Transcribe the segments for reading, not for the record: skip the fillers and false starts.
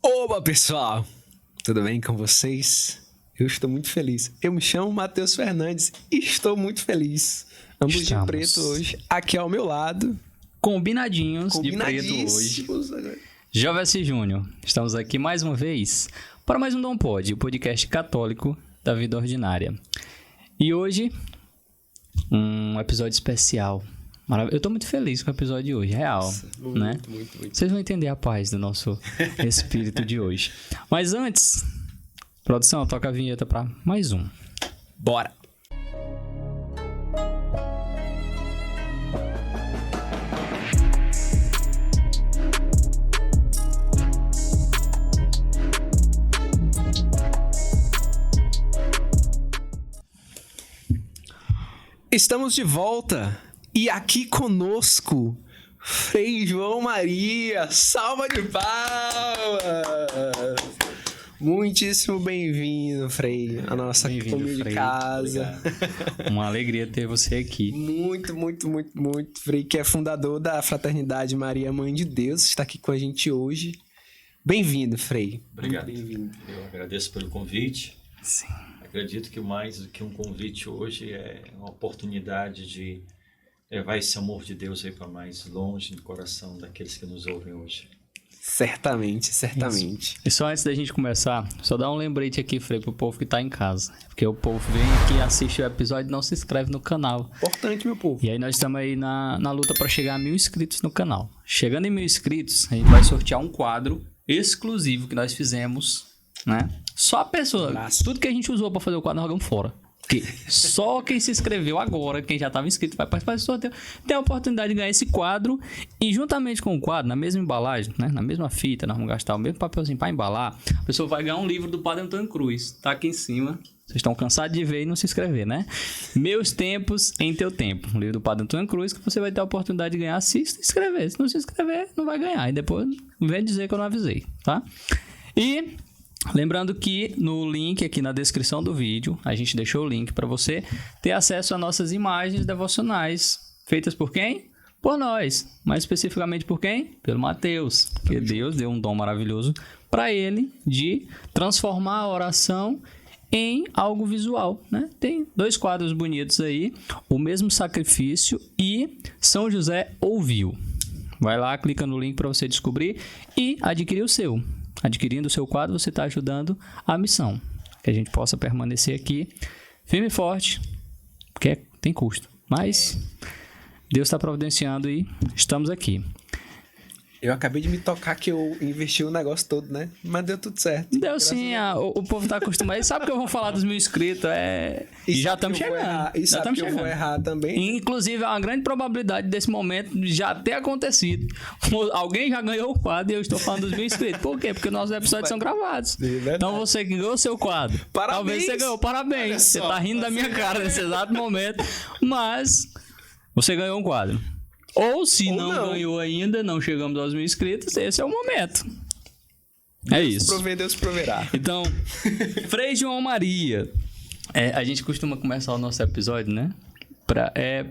Oba, pessoal! Tudo bem com vocês? Eu estou muito feliz. Eu me chamo Matheus Fernandes e estou muito feliz. Ambos de preto hoje, aqui ao meu lado. Combinadinhos de preto hoje. Jovem Júnior, estamos aqui mais uma vez para mais um Dom Pod, o podcast católico da vida ordinária. E hoje, um episódio especial. Eu tô muito feliz com o episódio de hoje, real. Nossa, né? Muito. Vocês vão entender a paz do nosso espírito de hoje. Mas antes, produção, toca a vinheta para mais um. Bora! Estamos de volta e aqui conosco, Frei João Maria. Salva de palmas! Muitíssimo bem-vindo, Frei, a nossa humilde casa. Uma alegria ter você aqui. Muito, Frei, que é fundador da Fraternidade Maria Mãe de Deus, está aqui com a gente hoje. Bem-vindo, Frei. Obrigado. Bem-vindo. Eu agradeço pelo convite. Sim. Acredito que mais do que um convite hoje é uma oportunidade de levar esse amor de Deus aí para mais longe no coração daqueles que nos ouvem hoje. Certamente. Isso. E só antes da gente começar, só dá um lembrete aqui, Frei, pro povo que tá em casa. Porque o povo vem aqui, assiste o episódio e não se inscreve no canal. Importante, meu povo. E aí nós estamos aí na luta para chegar a 1.000 inscritos no canal. Chegando em 1.000 inscritos, a gente vai sortear um quadro exclusivo que nós fizemos, né? Só a pessoa, tudo que a gente usou para fazer o quadro nós jogamos fora. Porque só quem se inscreveu agora, quem já estava inscrito, vai participar desse sorteio, tem a oportunidade de ganhar esse quadro. E juntamente com o quadro, na mesma embalagem, né? Na mesma fita, nós vamos gastar o mesmo papelzinho para embalar. A pessoa vai ganhar um livro do Padre Antônio Cruz. Tá aqui em cima. Vocês estão cansados de ver e não se inscrever, né? Meus Tempos em Teu Tempo. Um livro do Padre Antônio Cruz que você vai ter a oportunidade de ganhar se inscrever. Se não se inscrever, não vai ganhar. E depois vem dizer que eu não avisei, tá? E lembrando que no link aqui na descrição do vídeo, a gente deixou o link para você ter acesso a nossas imagens devocionais. Feitas por quem? Por nós. Mais especificamente por quem? Pelo Matheus. Porque Deus deu um dom maravilhoso para ele de transformar a oração em algo visual, né? Tem 2 quadros bonitos aí, o mesmo sacrifício e São José ouviu. Vai lá, clica no link para você descobrir e adquirir o seu. Adquirindo o seu quadro, você está ajudando a missão. Que a gente possa permanecer aqui firme e forte, porque tem custo. Mas Deus está providenciando e estamos aqui. Eu acabei de me tocar que eu investi o negócio todo, né? Mas deu tudo certo. Deu sim, o povo tá acostumado. E sabe que eu vou falar dos 1.000 inscritos. E já estamos chegando. E sabe que eu vou errar também. Inclusive, há uma grande probabilidade desse momento já ter acontecido. Alguém já ganhou o quadro e eu estou falando dos 1.000 inscritos. Por quê? Porque nossos episódios são gravados. Então você que ganhou o seu quadro. Parabéns. Talvez você ganhou. Parabéns. Você tá rindo da minha cara nesse exato momento. Mas você ganhou um quadro. Ou se não ganhou ainda, não chegamos aos 1.000 inscritos, esse é o momento. É isso. Deus proverá. Então, Frei João Maria. A gente costuma começar o nosso episódio, né?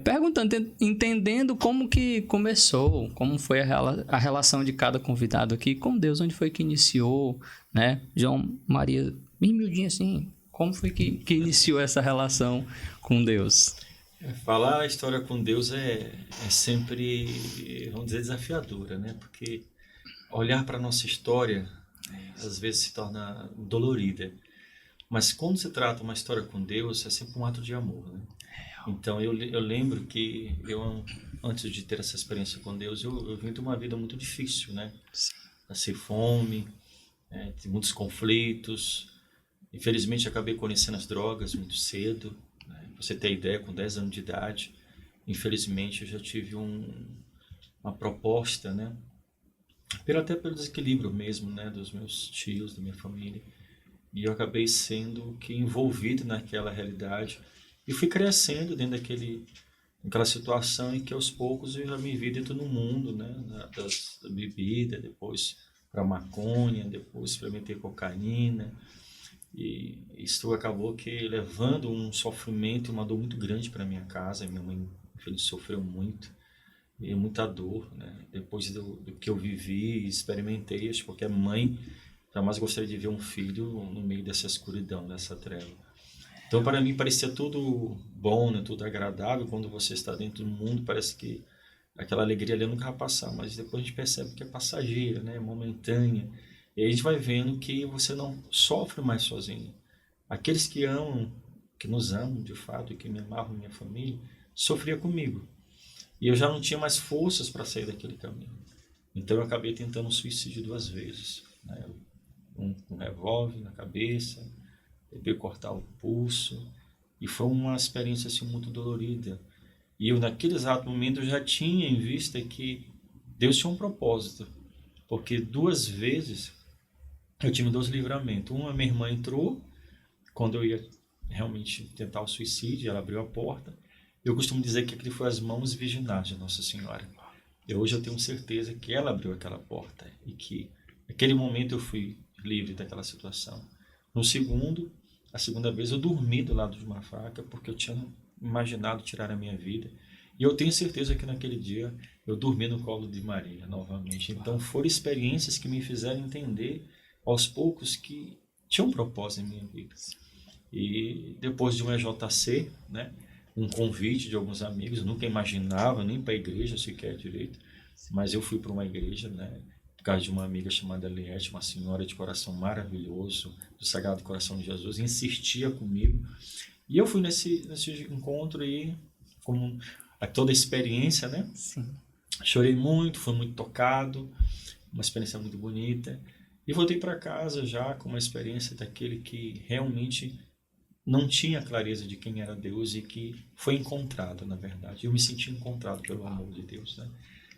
Perguntando, entendendo como que começou, como foi a relação de cada convidado aqui com Deus, onde foi que iniciou, né? João Maria, bem miudinho assim, como foi que iniciou essa relação com Deus? Falar a história com Deus é sempre, vamos dizer, desafiadora, né? Porque olhar para a nossa história, às vezes se torna dolorida. Mas quando se trata uma história com Deus, é sempre um ato de amor, né? Então eu lembro que antes de ter essa experiência com Deus, eu vim de uma vida muito difícil, né? Passei fome, tive muitos conflitos. Infelizmente acabei conhecendo as drogas muito cedo. Pra você ter ideia, com 10 anos de idade, infelizmente eu já tive uma proposta, né? Até pelo desequilíbrio mesmo, né? Dos meus tios, da minha família. E eu acabei sendo envolvido naquela realidade. E fui crescendo dentro daquela situação em que aos poucos eu já me vi dentro do mundo, né? Da bebida, depois para maconha, depois experimentei cocaína. E isso acabou levando um sofrimento e uma dor muito grande para minha casa. Minha mãe, infelizmente, sofreu muito. E muita dor, né? Depois do que eu vivi e experimentei, acho que qualquer mãe Jamais gostaria de ver um filho no meio dessa escuridão, dessa treva. Então, para mim, parecia tudo bom, né? Tudo agradável. Quando você está dentro do mundo, parece que aquela alegria ali nunca vai passar. Mas depois a gente percebe que é passageira, né? Momentânea. E aí a gente vai vendo que você não sofre mais sozinho. Aqueles que amam, que nos amam de fato, e que me amavam, minha família, sofria comigo. E eu já não tinha mais forças para sair daquele caminho. Então eu acabei tentando suicídio 2 vezes, né? Um revólver na cabeça, tentei cortar o pulso, e foi uma experiência assim, muito dolorida. E eu, naquele exato momento, eu já tinha em vista que Deus tinha um propósito, porque 2 vezes eu tive 2 livramentos. Uma, minha irmã entrou, quando eu ia realmente tentar o suicídio, ela abriu a porta. Eu costumo dizer que aquele foi as mãos virginais de Nossa Senhora. E hoje eu tenho certeza que ela abriu aquela porta e que naquele momento eu fui livre daquela situação. No segundo, a segunda vez eu dormi do lado de uma faca porque eu tinha imaginado tirar a minha vida. E eu tenho certeza que naquele dia eu dormi no colo de Maria novamente. Então foram experiências que me fizeram entender aos poucos que tinha um propósito em minha vida. E depois de um EJC, né, um convite de alguns amigos, eu nunca imaginava nem para a igreja sequer direito, mas eu fui para uma igreja, né, por causa de uma amiga chamada Liette, uma senhora de coração maravilhoso, do Sagrado Coração de Jesus, insistia comigo. E eu fui nesse encontro e, como toda a experiência, né, Sim. chorei muito, fui muito tocado, uma experiência muito bonita. E voltei para casa já com uma experiência daquele que realmente não tinha clareza de quem era Deus e que foi encontrado, na verdade. Eu me senti encontrado pelo amor de Deus, né?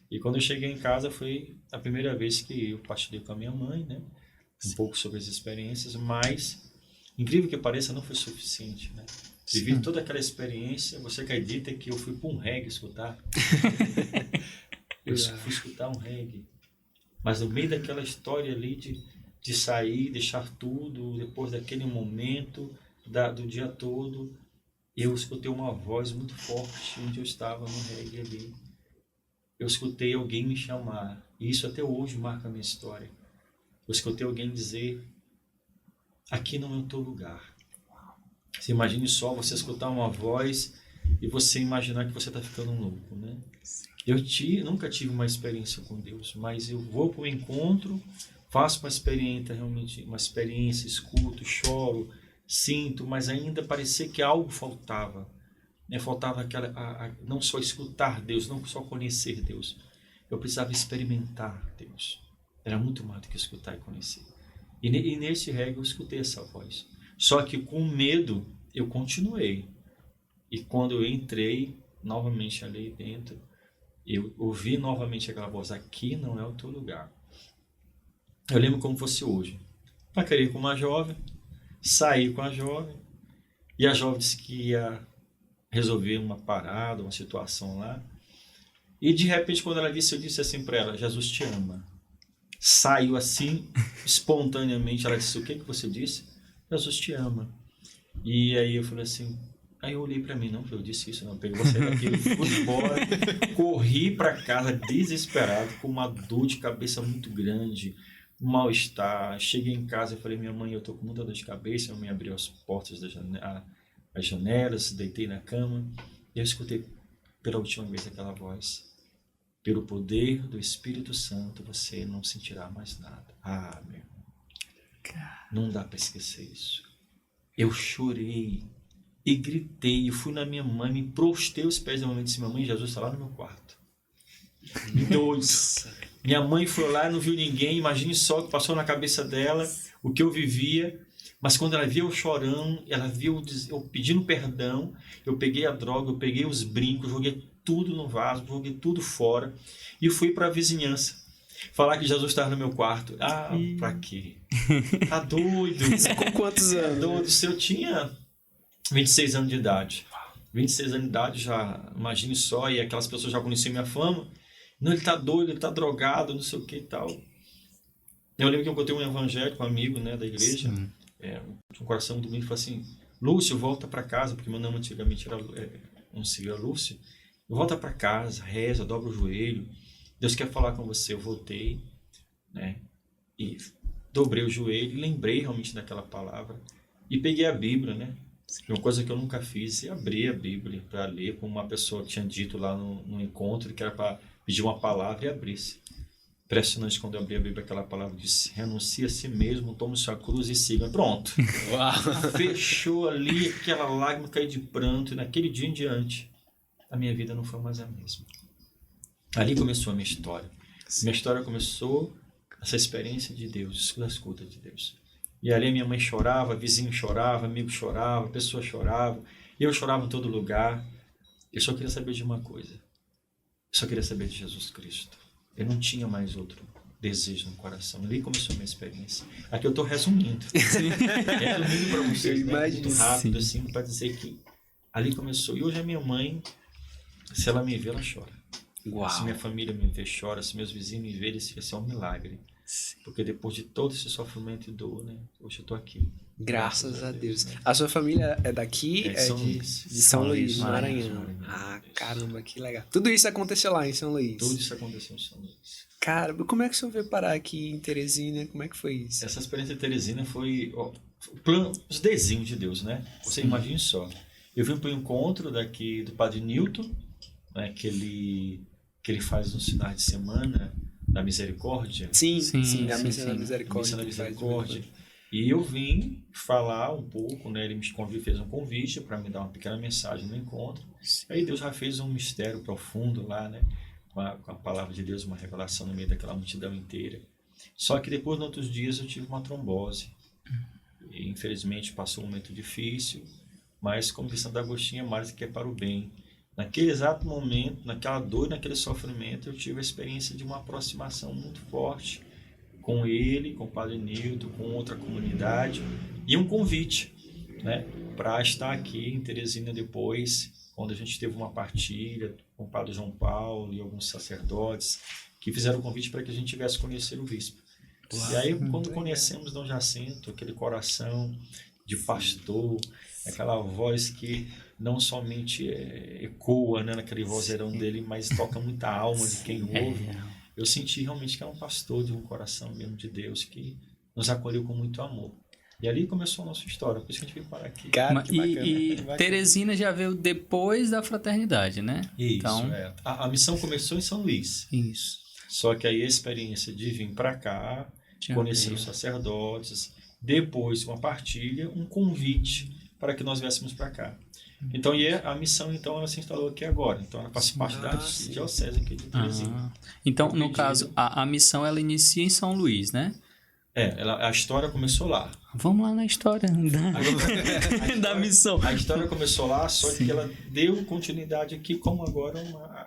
E quando eu cheguei em casa foi a primeira vez que eu partilhei com a minha mãe, né? Um pouco sobre as experiências, mas, incrível que pareça, não foi suficiente, né? Devido toda aquela experiência, você acredita que eu fui para um reggae escutar? Eu fui escutar um reggae. Mas no meio daquela história ali de sair, deixar tudo, depois daquele momento, do dia todo, eu escutei uma voz muito forte onde eu estava no reggae ali. Eu escutei alguém me chamar, e isso até hoje marca a minha história. Eu escutei alguém dizer, aqui não é o teu lugar. Você imagine só, você escutar uma voz e você imaginar que você está ficando louco, né? Eu nunca tive uma experiência com Deus, mas eu vou para o encontro, faço uma experiência, realmente uma experiência, escuto, choro, sinto, mas ainda parecia que algo faltava. Né? Faltava não só escutar Deus, não só conhecer Deus. Eu precisava experimentar Deus. Era muito mais do que escutar e conhecer. E nesse reggae eu escutei essa voz. Só que com medo eu continuei. E quando eu entrei novamente ali dentro, eu ouvi novamente aquela voz, aqui não é o teu lugar. Eu lembro como fosse hoje. Paquerei com uma jovem, saí com a jovem, e a jovem disse que ia resolver uma parada, uma situação lá. E de repente, quando ela disse, eu disse assim para ela, Jesus te ama. Saiu assim, espontaneamente, ela disse, o que você disse? Jesus te ama. E aí eu falei assim, aí eu olhei para mim, não, eu disse isso, não, eu peguei você daqui, eu fui embora, corri para casa desesperado, com uma dor de cabeça muito grande, um mal-estar. Cheguei em casa e falei, minha mãe, eu tô com muita dor de cabeça. Minha mãe abriu as portas as janelas, deitei na cama, e eu escutei pela última vez aquela voz, pelo poder do Espírito Santo você não sentirá mais nada. Ah, meu irmão, não dá para esquecer isso. Eu chorei e gritei, e fui na minha mãe, me prostei os pés da mamãe e disse, mamãe, Jesus está lá no meu quarto. Doido. Minha mãe foi lá, não viu ninguém, imagine só o que passou na cabeça dela, o que eu vivia, mas quando ela viu eu chorando, ela viu eu pedindo perdão, eu peguei a droga, eu peguei os brincos, joguei tudo no vaso, joguei tudo fora, e fui para a vizinhança. Falar que Jesus estava no meu quarto. Ah, pra quê? Tá doido. Com quantos anos? Doido. Se eu tinha 26 anos de idade. 26 anos de idade, já imagine só, e aquelas pessoas já conheciam minha fama. Não, ele tá doido, ele tá drogado, não sei o que e tal. Eu lembro que eu contei um evangélico, um amigo, né, da igreja, um coração muito bonito, falou assim, Lúcio, volta para casa, porque meu nome antigamente era Lúcio. Volta para casa, reza, dobra o joelho. Deus quer falar com você. Eu voltei, né? E dobrei o joelho, lembrei realmente daquela palavra e peguei a Bíblia, né? Uma coisa que eu nunca fiz, e abri a Bíblia para ler, como uma pessoa tinha dito lá no encontro, que era para pedir uma palavra e abrisse. Impressionante, quando eu abri a Bíblia, aquela palavra disse: renuncie a si mesmo, tome sua cruz e siga. Pronto. Fechou ali, aquela lágrima caiu de pranto, e naquele dia em diante, a minha vida não foi mais a mesma. Ali começou a minha história. Minha história começou essa experiência de Deus, da escuta de Deus. E ali minha mãe chorava, vizinho chorava, amigo chorava, pessoa chorava, eu chorava em todo lugar. Eu só queria saber de uma coisa. Eu só queria saber de Jesus Cristo. Eu não tinha mais outro desejo no coração. Ali começou a minha experiência. Aqui eu estou resumindo. Resumindo para vocês, né? Muito rápido, assim, para dizer que ali começou. E hoje a minha mãe, se ela me vê, ela chora. Uau. Se minha família me vê, chora. Se meus vizinhos me verem, isso vai ser um milagre. Sim. Porque depois de todo esse sofrimento e dor, né? Hoje eu estou aqui. Graças a Deus. Né? A sua família é daqui? É de São Luís, Maranhão. Ah, caramba, que legal. Tudo isso aconteceu lá em São Luís? Tudo isso aconteceu em São Luís. Cara, como é que o senhor veio parar aqui em Teresina? Como é que foi isso? Essa experiência de Teresina foi o plano, os desenhos de Deus, né? Você imagine só. Eu vim para o encontro daqui do Padre Newton, né, que ele faz nos finais de semana da Misericórdia. Sim, da Missa da Misericórdia. Missa da Misericórdia. E eu vim falar um pouco, né? Ele fez um convite para me dar uma pequena mensagem no encontro. Aí Deus já fez um mistério profundo lá, né? Com a palavra de Deus, uma revelação no meio daquela multidão inteira. Só que depois, nos outros dias, eu tive uma trombose. E, infelizmente, passou um momento difícil, mas como diz Santo Agostinho, é mais que é para o bem. Naquele exato momento, naquela dor, naquele sofrimento, eu tive a experiência de uma aproximação muito forte com ele, com o Padre Nildo, com outra comunidade, e um convite, né, para estar aqui em Teresina depois, quando a gente teve uma partilha com o Padre João Paulo e alguns sacerdotes que fizeram o convite para que a gente tivesse conhecer o bispo. Uau, e aí, quando conhecemos Dom Jacinto, aquele coração de pastor, aquela voz que não somente ecoa, né, naquele vozeirão dele, mas toca muita alma de quem ouve. Eu senti realmente que era um pastor de um coração mesmo de Deus, que nos acolheu com muito amor. E ali começou a nossa história, por isso que a gente veio parar aqui. Cara, que bacana, que bacana. Teresina já veio depois da fraternidade, né? Isso, então... A missão começou em São Luís. Isso. Só que aí a experiência de vir para cá, conhecer os sacerdotes, depois uma partilha, um convite para que nós viéssemos para cá. Então, a missão, então, ela se instalou aqui agora. Então, ela faz parte da diocese aqui de Teresina. Então, no caso, a missão, ela inicia em São Luís, né? A história começou lá. Vamos lá na história da missão. A história começou lá, só que ela deu continuidade aqui, como agora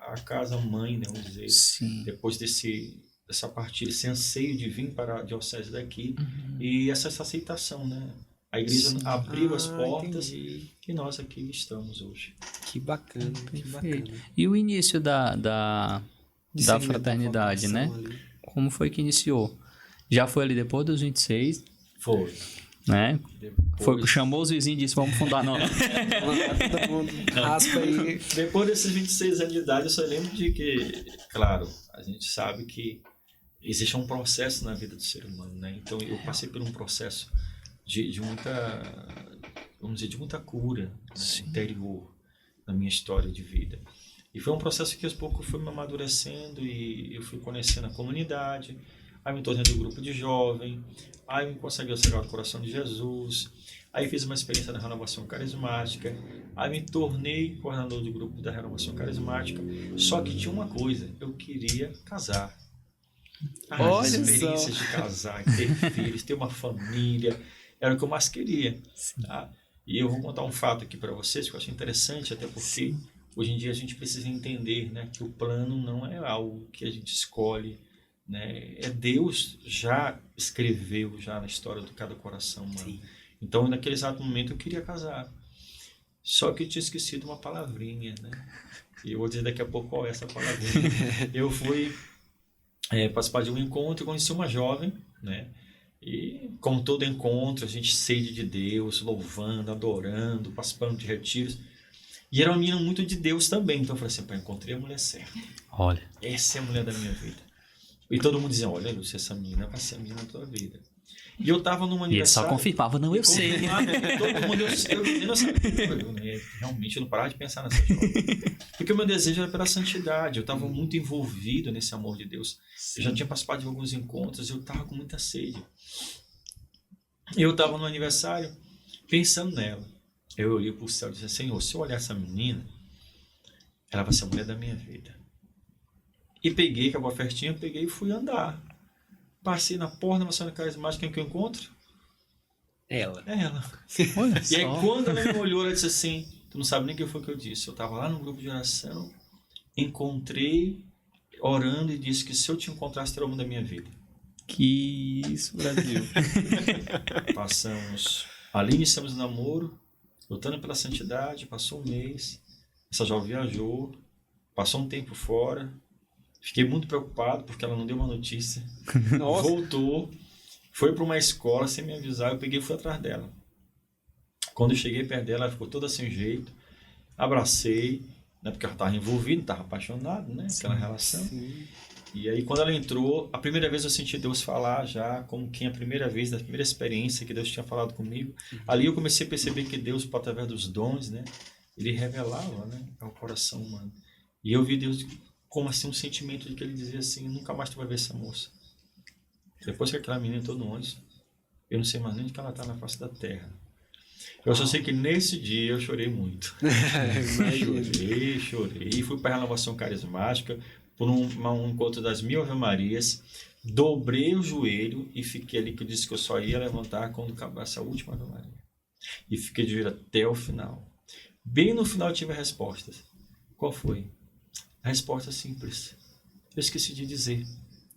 a casa-mãe, né, vamos dizer. Sim. Depois dessa partilha, esse anseio de vir para a diocese daqui e essa aceitação, né? A igreja abriu as portas e nós aqui estamos hoje. Que bacana, que bacana. E o início da fraternidade, né? Ali. Como foi que iniciou? Já foi ali depois dos 26? Foi. Né? Chamou os vizinhos e disse, vamos fundar, não. Todo mundo raspa aí. Depois desses 26 anos de idade, eu só lembro de que, claro, a gente sabe que existe um processo na vida do ser humano, né? Então, eu passei por um processo de muita, vamos dizer, de muita cura, né, interior na minha história de vida. E foi um processo que aos poucos foi me amadurecendo e eu fui conhecendo a comunidade, aí me tornei do grupo de jovem, aí me consegui o Sagrado Coração de Jesus, aí fiz uma experiência da Renovação Carismática, aí me tornei coordenador do grupo da Renovação Carismática, só que tinha uma coisa, eu queria casar. As experiências de casar, ter filhos, ter uma família, era o que eu mais queria. Tá? E eu vou contar um fato aqui para vocês que eu acho interessante, até porque hoje em dia a gente precisa entender, né, que o plano não é algo que a gente escolhe, né? Deus já escreveu já na história de cada coração humano. Sim. Então, naquele exato momento, eu queria casar. Só que eu tinha esquecido uma palavrinha, né? E eu vou dizer daqui a pouco qual é essa palavrinha. Eu fui participar de um encontro e conheci uma jovem, né? E como todo encontro, a gente sede de Deus, louvando, adorando, participando de retiros. E era uma menina muito de Deus também. Então eu falei assim, encontrei a mulher certa. Olha. Essa é a mulher da minha vida. E todo mundo dizia, olha, Lúcia, essa menina vai ser a menina da tua vida. E eu tava num E ele só aniversário... confirmava, não, eu sei. Todo mundo, eu não sabia. Realmente, eu não parava de pensar nessa história. Porque o meu desejo era pela santidade. Eu estava muito envolvido nesse amor de Deus. Eu já tinha participado de alguns encontros. Eu estava com muita sede. Eu estava no aniversário pensando nela. Eu olhei para o céu e disse, Senhor, se eu olhar essa menina, ela vai ser a mulher da minha vida. E peguei, acabou a festinha, peguei e fui andar. Passei na porta da Maçônica Carismática, quem que eu encontro? Ela. É ela. Olha E aí, só. quando ela me olhou, ela disse assim, tu não sabe nem o que foi que eu disse. Eu estava lá no grupo de oração, encontrei, orando, e disse que se eu te encontrasse, era o homem da minha vida. Que isso, Brasil. Passamos, ali iniciamos o namoro, lutando pela santidade, passou um mês, essa jovem viajou, passou um tempo fora, fiquei muito preocupado porque ela não deu uma notícia. Nossa. Voltou, foi para uma escola sem me avisar, eu peguei e fui atrás dela. Quando eu cheguei perto dela, ela ficou toda sem jeito, abracei, né, porque ela estava envolvida, estava apaixonada, né, aquela relação. Sim. E aí quando ela entrou, a primeira vez eu senti Deus falar já, como quem a primeira vez, da primeira experiência que Deus tinha falado comigo. Ali eu comecei a perceber que Deus, através dos dons, né, ele revelava, né, ao coração humano. E eu vi Deus como assim um sentimento de que ele dizia assim, nunca mais tu vai ver essa moça. Depois que aquela menina entrou no ônibus, eu não sei mais nem de que ela está na face da terra. Eu só sei que nesse dia eu chorei muito. Chorei. Fui para a renovação carismática, por um encontro das 1000 Ave Marias. Dobrei o joelho e fiquei ali, que eu disse que eu só ia levantar quando acabasse a última Ave Maria. E fiquei de joelho até o final. Bem no final eu tive a resposta. Qual foi? A resposta simples. Eu esqueci de dizer.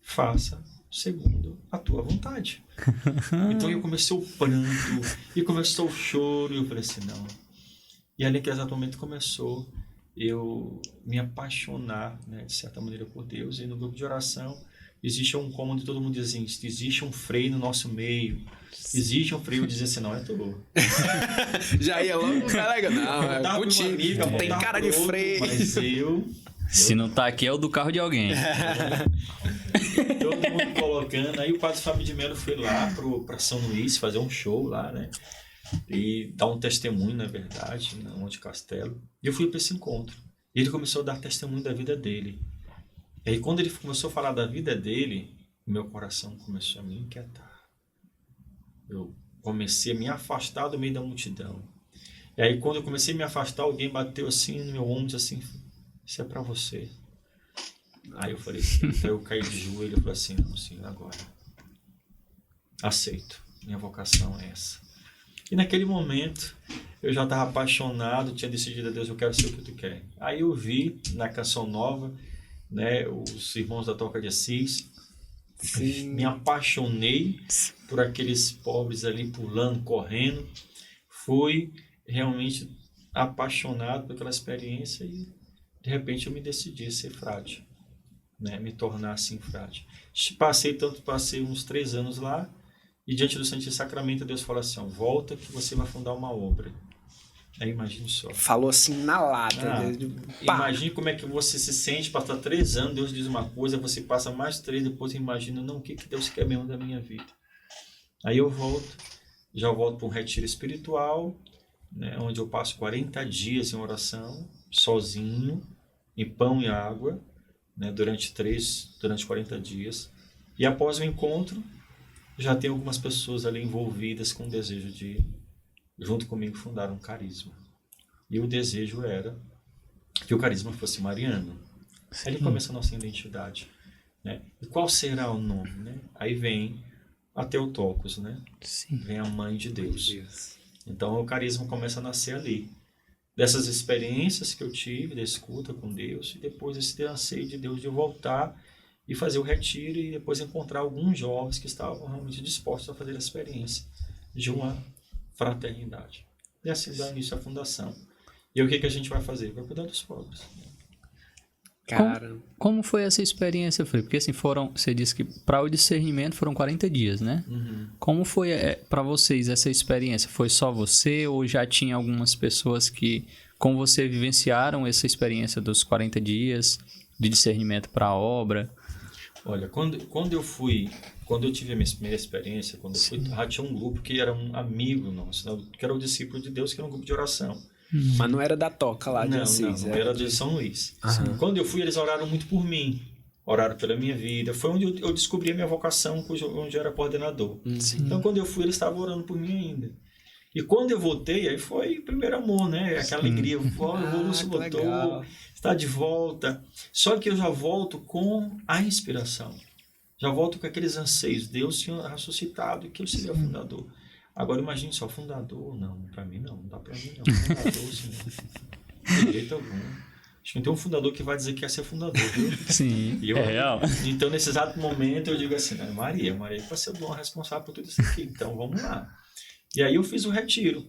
Faça segundo a tua vontade. Então eu comecei o pranto, e começou o choro, e eu falei assim, não. E ali naquele exato momento começou eu me apaixonar, né, de certa maneira por Deus. E no grupo de oração existe um cômodo, todo mundo diz assim, existe um freio no nosso meio. Existe um freio, eu dizia assim, não, é tu. Já ia logo, caraca, não, é contigo. Tem cara de freio. Mas Se não tá aqui, é o do carro de alguém. Todo mundo colocando. Aí o padre Fábio de Mello foi lá para São Luís fazer um show lá, né? E dar um testemunho, na verdade, na Monte Castelo. E eu fui para esse encontro. E ele começou a dar testemunho da vida dele. E aí quando ele começou a falar da vida dele, meu coração começou a me inquietar. Eu comecei a me afastar do meio da multidão. E aí quando eu comecei a me afastar, alguém bateu assim no meu ombro, assim, isso é para você. Aí eu falei assim, então eu caí de joelho e falei assim, não, Senhor, agora aceito, minha vocação é essa. E naquele momento eu já estava apaixonado, tinha decidido a Deus, eu quero ser o que tu quer. Aí eu vi na Canção Nova, né, os irmãos da Toca de Assis. Sim. Me apaixonei por aqueles pobres ali pulando, correndo. Fui realmente apaixonado por aquela experiência e de repente eu me decidi a ser frade, né? Me tornar assim frade. Passei uns 3 anos lá e diante do Santíssimo Sacramento Deus falou assim, volta que você vai fundar uma obra. Aí imagine só. Falou assim na lata. Imagine como é que você se sente, passar 3 anos, Deus diz uma coisa, você passa mais 3, depois imagina, não, o que Deus quer mesmo da minha vida. Aí eu já volto para um retiro espiritual, né, onde eu passo 40 dias em oração, sozinho, em pão e água, né, durante 40 dias. E após o encontro, já tem algumas pessoas ali envolvidas com o desejo de, junto comigo, fundar um carisma. E o desejo era que o carisma fosse mariano. Aí começa a nossa identidade, né? E qual será o nome, né? Aí vem a Theotokos, né? Sim. Vem a Mãe de Deus. Então o carisma começa a nascer ali. Dessas experiências que eu tive, da escuta com Deus, e depois esse anseio de Deus de voltar e fazer o retiro e depois encontrar alguns jovens que estavam realmente dispostos a fazer a experiência de uma fraternidade. E assim dá início à fundação. E o que a gente vai fazer? Vai cuidar dos pobres. Cara. Como foi essa experiência, Felipe? Porque assim, você disse que para o discernimento foram 40 dias, né? Uhum. Como foi para vocês essa experiência? Foi só você ou já tinha algumas pessoas que, com você, vivenciaram essa experiência dos 40 dias de discernimento para a obra? Olha, quando eu tive a minha primeira experiência, quando eu fui, já tinha um grupo que era um amigo nosso, né, que era o discípulo de Deus, que era um grupo de oração. Mas não era da Toca lá de Assis. Não, era de São Luís. Aham. Quando eu fui, eles oraram muito por mim, oraram pela minha vida. Foi onde eu descobri a minha vocação, onde eu era coordenador. Então, quando eu fui, eles estavam orando por mim ainda. E quando eu voltei, aí foi o primeiro amor, né? Aquela alegria. O Lúcio voltou, está de volta. Só que eu já volto com a inspiração. Já volto com aqueles anseios. Deus tinha ressuscitado e que eu seria fundador. Agora imagine só, fundador, não, para mim não dá para mim não. Fundador, sim, de jeito algum. Acho que não tem um fundador que vai dizer que quer ser fundador, viu? Sim, é real. Então, nesse exato momento, eu digo assim, né, Maria vai ser o bom responsável por tudo isso aqui, então vamos lá. E aí eu fiz o retiro.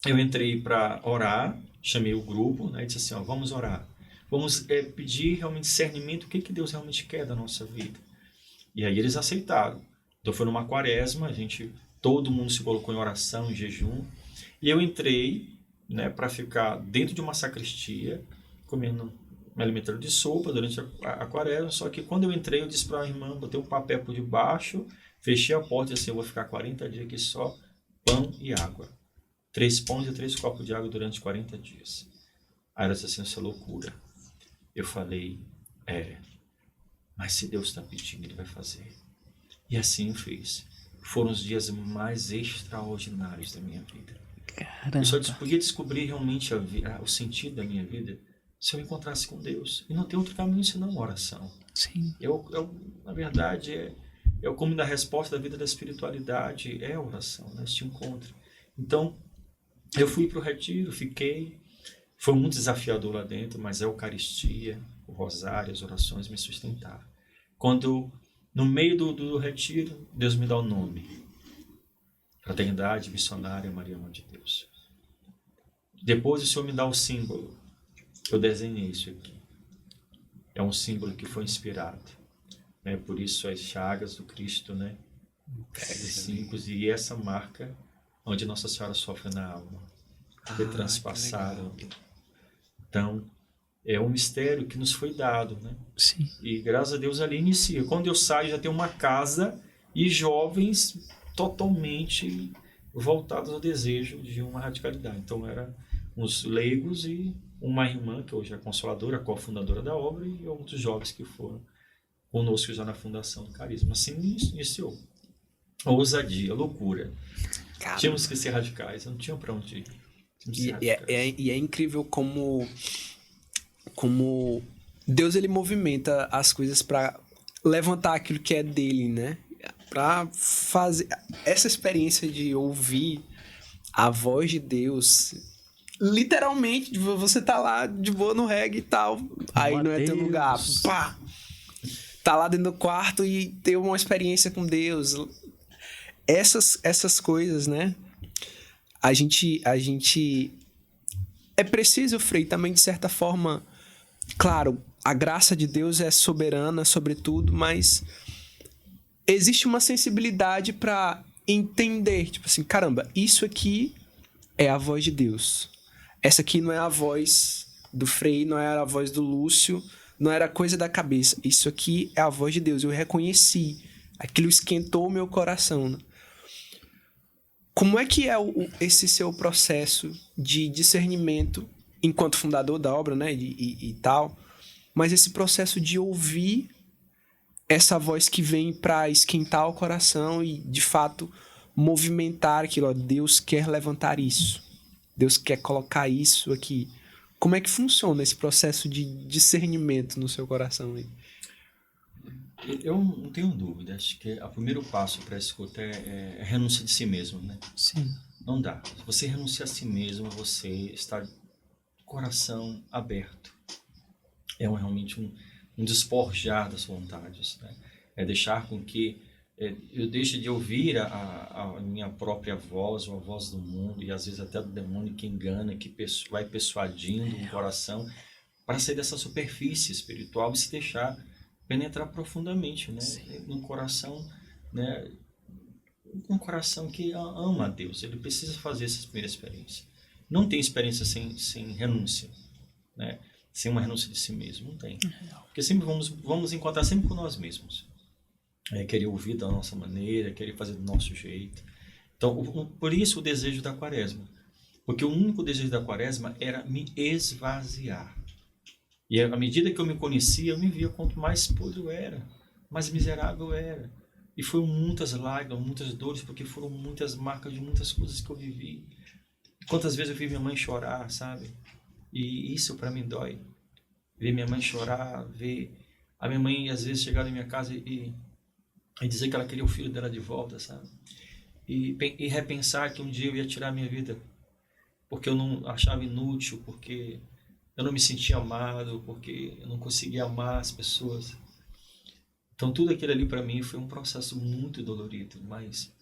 Eu entrei para orar, chamei o grupo, né, e disse assim, ó, vamos orar. Vamos pedir realmente discernimento, o que Deus realmente quer da nossa vida. E aí eles aceitaram. Então foi numa quaresma, todo mundo se colocou em oração, em jejum, e eu entrei, né, para ficar dentro de uma sacristia, me alimentando de sopa durante a quaresma, só que quando eu entrei, eu disse para a irmã, botei um papel por debaixo, fechei a porta e disse assim, eu vou ficar 40 dias aqui só, pão e água. 3 pães e 3 copos de água durante 40 dias. Aí ela disse assim, isso é loucura. Eu falei, mas se Deus está pedindo, Ele vai fazer. E assim eu fiz. Foram os dias mais extraordinários da minha vida. Caramba. Eu só podia descobrir realmente o sentido da minha vida se eu encontrasse com Deus. E não tem outro caminho senão uma oração. Sim. Na verdade, é o caminho da resposta da vida da espiritualidade, é a oração, né? Este encontro. Então, eu fui para o retiro, fiquei. Foi muito desafiador lá dentro, mas a Eucaristia, o rosário, as orações me sustentaram. Quando, no meio do retiro, Deus me dá o nome. Fraternidade Missionária Maria Mãe de Deus. Depois o Senhor me dá o símbolo. Eu desenhei isso aqui. É um símbolo que foi inspirado. Né? Por isso as chagas do Cristo, né? Símbolos, e essa marca onde Nossa Senhora sofre na alma. Foi transpassado. Então, é um mistério que nos foi dado, né? Sim. E graças a Deus ali inicia. Quando eu saio, já tem uma casa e jovens totalmente voltados ao desejo de uma radicalidade. Então, eram uns leigos e uma irmã, que hoje é a consoladora, a cofundadora da obra, e outros jovens que foram conosco já na fundação do Carisma. Assim iniciou. A ousadia, a loucura. Caramba. Tínhamos que ser radicais, não tinha para onde ir. E é incrível como Deus ele movimenta as coisas para levantar aquilo que é dele, né? Para fazer essa experiência de ouvir a voz de Deus. Literalmente, você tá lá de boa no reggae e tal, aí não é teu lugar, pá! Tá lá dentro do quarto e ter uma experiência com Deus. Essas coisas, né? A gente é preciso, Frei, também de certa forma, claro, a graça de Deus é soberana sobre tudo, mas existe uma sensibilidade para entender, tipo assim, caramba, isso aqui é a voz de Deus. Essa aqui não é a voz do Frei, não era a voz do Lúcio, não era coisa da cabeça. Isso aqui é a voz de Deus. Eu reconheci. Aquilo esquentou o meu coração, né? Como é que é esse seu processo de discernimento enquanto fundador da obra, né, e tal, mas esse processo de ouvir essa voz que vem para esquentar o coração e, de fato, movimentar aquilo, ó, Deus quer levantar isso, Deus quer colocar isso aqui. Como é que funciona esse processo de discernimento no seu coração aí? Eu não tenho dúvida, acho que o primeiro passo para a escuta é a renúncia de si mesmo, né? Sim. Não dá. Se você renuncia a si mesmo, você está de coração aberto. É realmente um despojar das vontades, né? É deixar com que eu deixe de ouvir a minha própria voz, ou a voz do mundo, e às vezes até do demônio que engana, que vai persuadindo o coração, para sair dessa superfície espiritual e se deixar penetrar profundamente, né, no coração, né, um coração que ama a Deus. Ele precisa fazer essa primeira experiência. Não tem experiência sem renúncia, né? sem uma renúncia de si mesmo. Não tem. Porque sempre vamos encontrar sempre com nós mesmos. Querer ouvir da nossa maneira, querer fazer do nosso jeito. Então, por isso o desejo da quaresma. Porque o único desejo da quaresma era me esvaziar. E à medida que eu me conhecia, eu me via quanto mais podre eu era, mais miserável eu era. E foram muitas lágrimas, muitas dores, porque foram muitas marcas de muitas coisas que eu vivi. Quantas vezes eu vi minha mãe chorar, sabe? E isso para mim dói. Ver minha mãe chorar, ver a minha mãe às vezes chegar na minha casa e dizer que ela queria o filho dela de volta, sabe? E repensar que um dia eu ia tirar a minha vida porque eu não achava inútil, porque eu não me sentia amado, porque eu não conseguia amar as pessoas. Então tudo aquilo ali para mim foi um processo muito dolorido, mas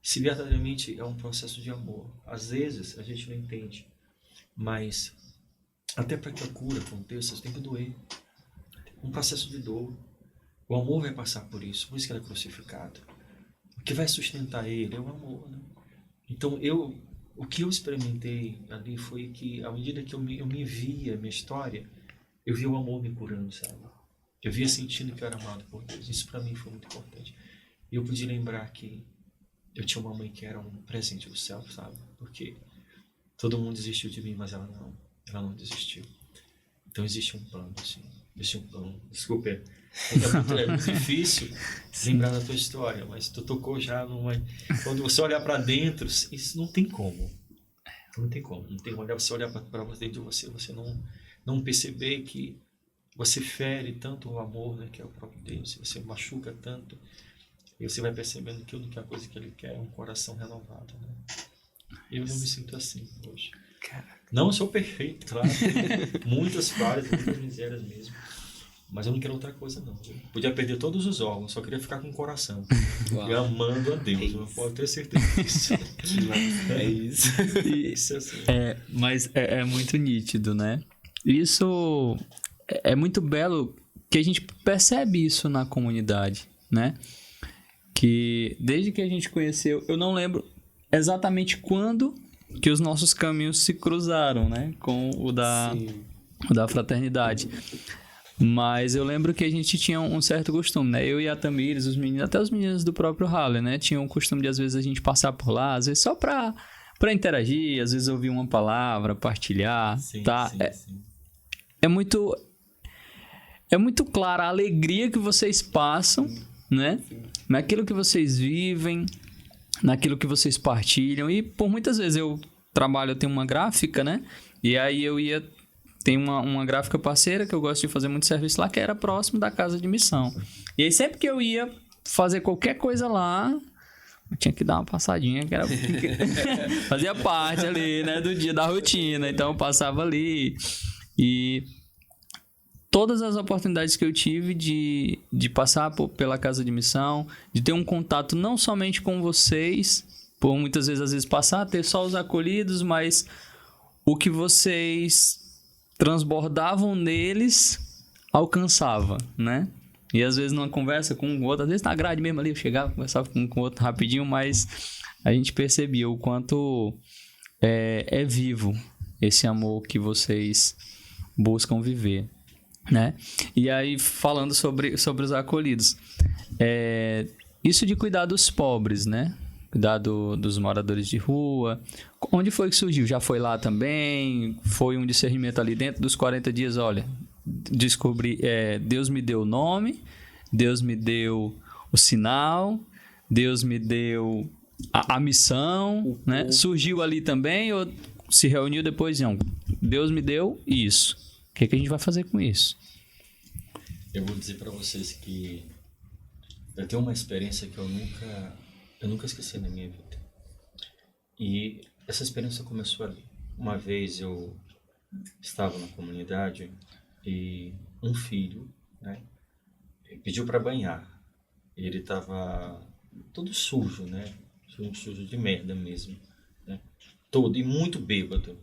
se verdadeiramente é um processo de amor. Às vezes a gente não entende, mas até para que a cura aconteça, tem que doer. Um processo de dor. O amor vai passar por isso que ele é crucificado. O que vai sustentar ele é o amor, né? Então o que eu experimentei ali foi que, à medida que eu me via, minha história, eu via o amor me curando, sabe? Eu via sentindo que eu era amado por Deus. Isso para mim foi muito importante. E eu pude lembrar que eu tinha uma mãe que era um presente do céu, sabe? Porque todo mundo desistiu de mim, mas ela não desistiu. Então existe um plano, assim. Existe um plano. Desculpa, é muito difícil lembrar da tua história, mas tu tocou já numa... Quando você olhar para dentro, isso não tem como. Não tem como. Não tem como você olhar para dentro de você, você não perceber que você fere tanto o amor, né, que é o próprio Deus, você machuca tanto, e você vai percebendo que a única coisa que ele quer é um coração renovado, né? Eu não me sinto assim hoje. Não sou perfeito, claro. Muitas falhas, muitas misérias mesmo. Mas eu não quero outra coisa, não. Eu podia perder todos os órgãos, só queria ficar com o coração. E amando a Deus. Eu posso ter certeza disso. É isso. Isso é assim. Mas é muito nítido, né? Isso é muito belo que a gente percebe isso na comunidade, né? Que desde que a gente conheceu, eu não lembro exatamente quando que os nossos caminhos se cruzaram, né? Com o da fraternidade. Mas eu lembro que a gente tinha um certo costume, né? Eu e a Tamires, os meninos, até os meninos do próprio Halle, né? Tinham o costume de, às vezes, a gente passar por lá, às vezes só pra interagir, às vezes ouvir uma palavra, partilhar, Sim, tá? sim. É muito clara a alegria que vocês passam, né? Naquilo que vocês vivem, naquilo que vocês partilham. E por muitas vezes eu tenho uma gráfica, né? E aí tem uma gráfica parceira que eu gosto de fazer muito serviço lá, que era próximo da casa de missão. E aí sempre que eu ia fazer qualquer coisa lá, eu tinha que dar uma passadinha, que era fazia parte ali, né, do dia, da rotina. Então eu passava ali e todas as oportunidades que eu tive de passar pela casa de missão, de ter um contato não somente com vocês, por muitas vezes, às vezes, passar a ter só os acolhidos, mas o que vocês transbordavam neles alcançava, né? E às vezes numa conversa com o outro, às vezes na grade mesmo ali, eu chegava, conversava com o outro rapidinho, mas a gente percebia o quanto é vivo esse amor que vocês buscam viver, né? E aí, falando sobre os acolhidos, isso de cuidar dos pobres, né? Cuidar dos moradores de rua. Onde foi que surgiu? Já foi lá também? Foi um discernimento ali dentro dos 40 dias? Olha, descobri, Deus me deu o nome, Deus me deu o sinal, Deus me deu a missão, né? Surgiu ali também ou se reuniu depois? Não, Deus me deu isso. O que a gente vai fazer com isso? Eu vou dizer para vocês que eu tenho uma experiência que eu nunca esqueci na minha vida. E essa experiência começou ali. Uma vez eu estava na comunidade e um filho, né, pediu para banhar. Ele estava todo sujo, né? Sujo de merda mesmo, né? Todo, e muito bêbado.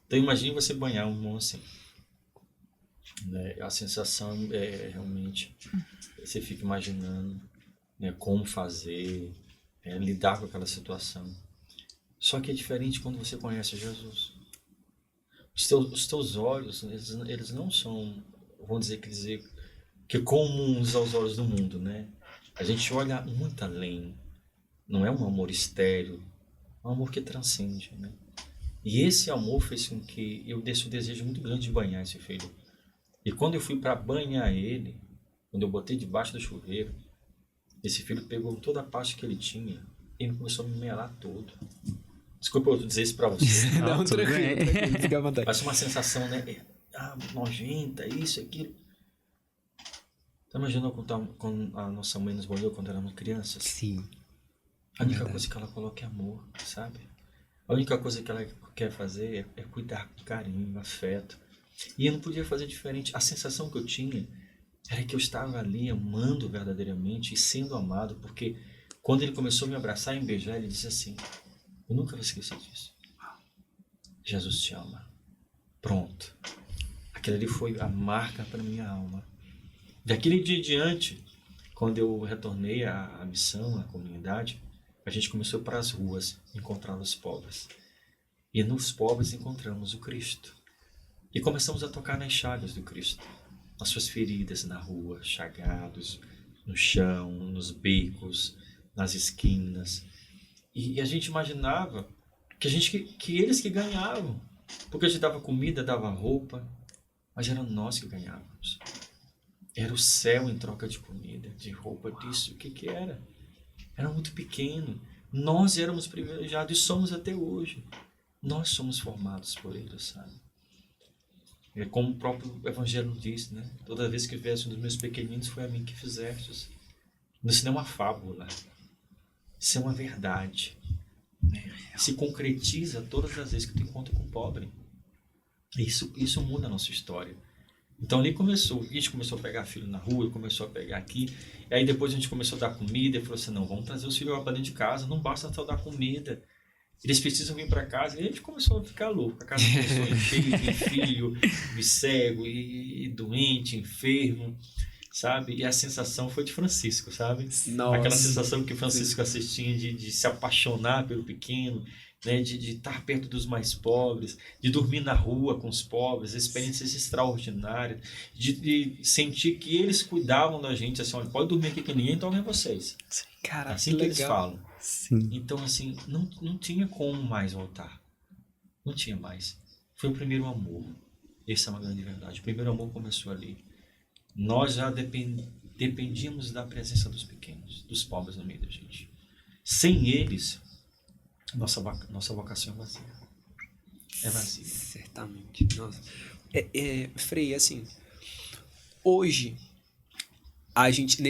Então imagine você banhar um irmão assim. Né? A sensação é realmente... Você fica imaginando, né, como fazer, lidar com aquela situação. Só que é diferente quando você conhece Jesus. Os teus olhos, eles não são, vamos dizer que comuns aos olhos do mundo, né? A gente olha muito além. Não é um amor estéril, é um amor que transcende, né? E esse amor fez com que eu desse um desejo muito grande de banhar esse filho. E quando eu fui para banhar ele, quando eu botei debaixo do chuveiro, esse filho pegou toda a parte que ele tinha e ele começou a me melar todo. Desculpa eu dizer isso para você. Não, tranquilo, fica à vontade. Parece uma sensação, né? Nojenta, isso, aquilo. Você imaginou quando a nossa mãe nos banhou quando éramos crianças? Sim. A única coisa que ela coloca é amor, sabe? A única coisa que ela quer fazer é cuidar com carinho, afeto. E eu não podia fazer diferente. A sensação que eu tinha era que eu estava ali amando verdadeiramente e sendo amado, porque quando ele começou a me abraçar e me beijar, ele disse assim: eu nunca vou esquecer disso. Jesus te ama. Pronto. Aquilo ali foi a marca para minha alma. Daquele dia em diante, quando eu retornei à missão, à comunidade, a gente começou para as ruas encontrar os pobres. E nos pobres encontramos o Cristo. E começamos a tocar nas chagas do Cristo. Nas suas feridas na rua, chagados, no chão, nos becos, nas esquinas. E a gente imaginava que eles que ganhavam. Porque a gente dava comida, dava roupa, mas era nós que ganhávamos. Era o céu em troca de comida, de roupa, disso. O que era? Era muito pequeno. Nós éramos privilegiados e somos até hoje. Nós somos formados por ele, sabe? É como o próprio Evangelho diz, né? Toda vez que viesse um dos meus pequeninos, foi a mim que fizestes. Isso não é uma fábula. Isso é uma verdade. Se concretiza todas as vezes que tu encontra com o pobre. Isso muda a nossa história. Então ali a gente começou a pegar filho na rua, começou a pegar aqui, e aí depois a gente começou a dar comida, e falou assim, não, vamos trazer os filhos para dentro de casa, não basta só dar comida, eles precisam vir para casa, e a gente começou a ficar louco, a casa começou a encher de filho, de cego, e doente, enfermo, sabe? E a sensação foi de Francisco, sabe? Nossa. Aquela sensação que Francisco assistia de se apaixonar pelo pequeno, né, de estar perto dos mais pobres, de dormir na rua com os pobres, experiências extraordinárias, de sentir que eles cuidavam da gente, assim, olha, pode dormir aqui que ninguém toca em vocês. Caraca, assim que eles falam. Sim. Então, assim, não tinha como mais voltar. Não tinha mais. Foi o primeiro amor. Essa é uma grande verdade. O primeiro amor começou ali. Nós já dependíamos da presença dos pequenos, dos pobres no meio da gente. Sem eles, nossa vocação é vazia. É vazia. Certamente. Nossa. Frei, assim, hoje a gente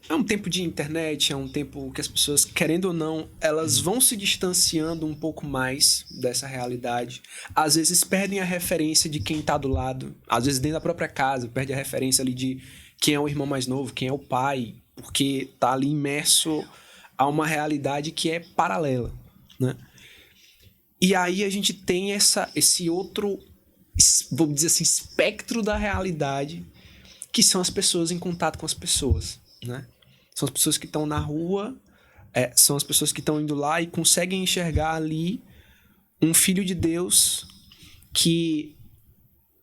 é um tempo de internet, é um tempo que as pessoas, querendo ou não, elas vão se distanciando um pouco mais dessa realidade. Às vezes perdem a referência de quem tá do lado, às vezes dentro da própria casa, perde a referência ali de quem é o irmão mais novo, quem é o pai, porque tá ali imerso a uma realidade que é paralela, né? E aí a gente tem esse outro, vamos dizer assim, espectro da realidade, que são as pessoas em contato com as pessoas, né? São as pessoas que estão na rua, são as pessoas que estão indo lá e conseguem enxergar ali um filho de Deus que,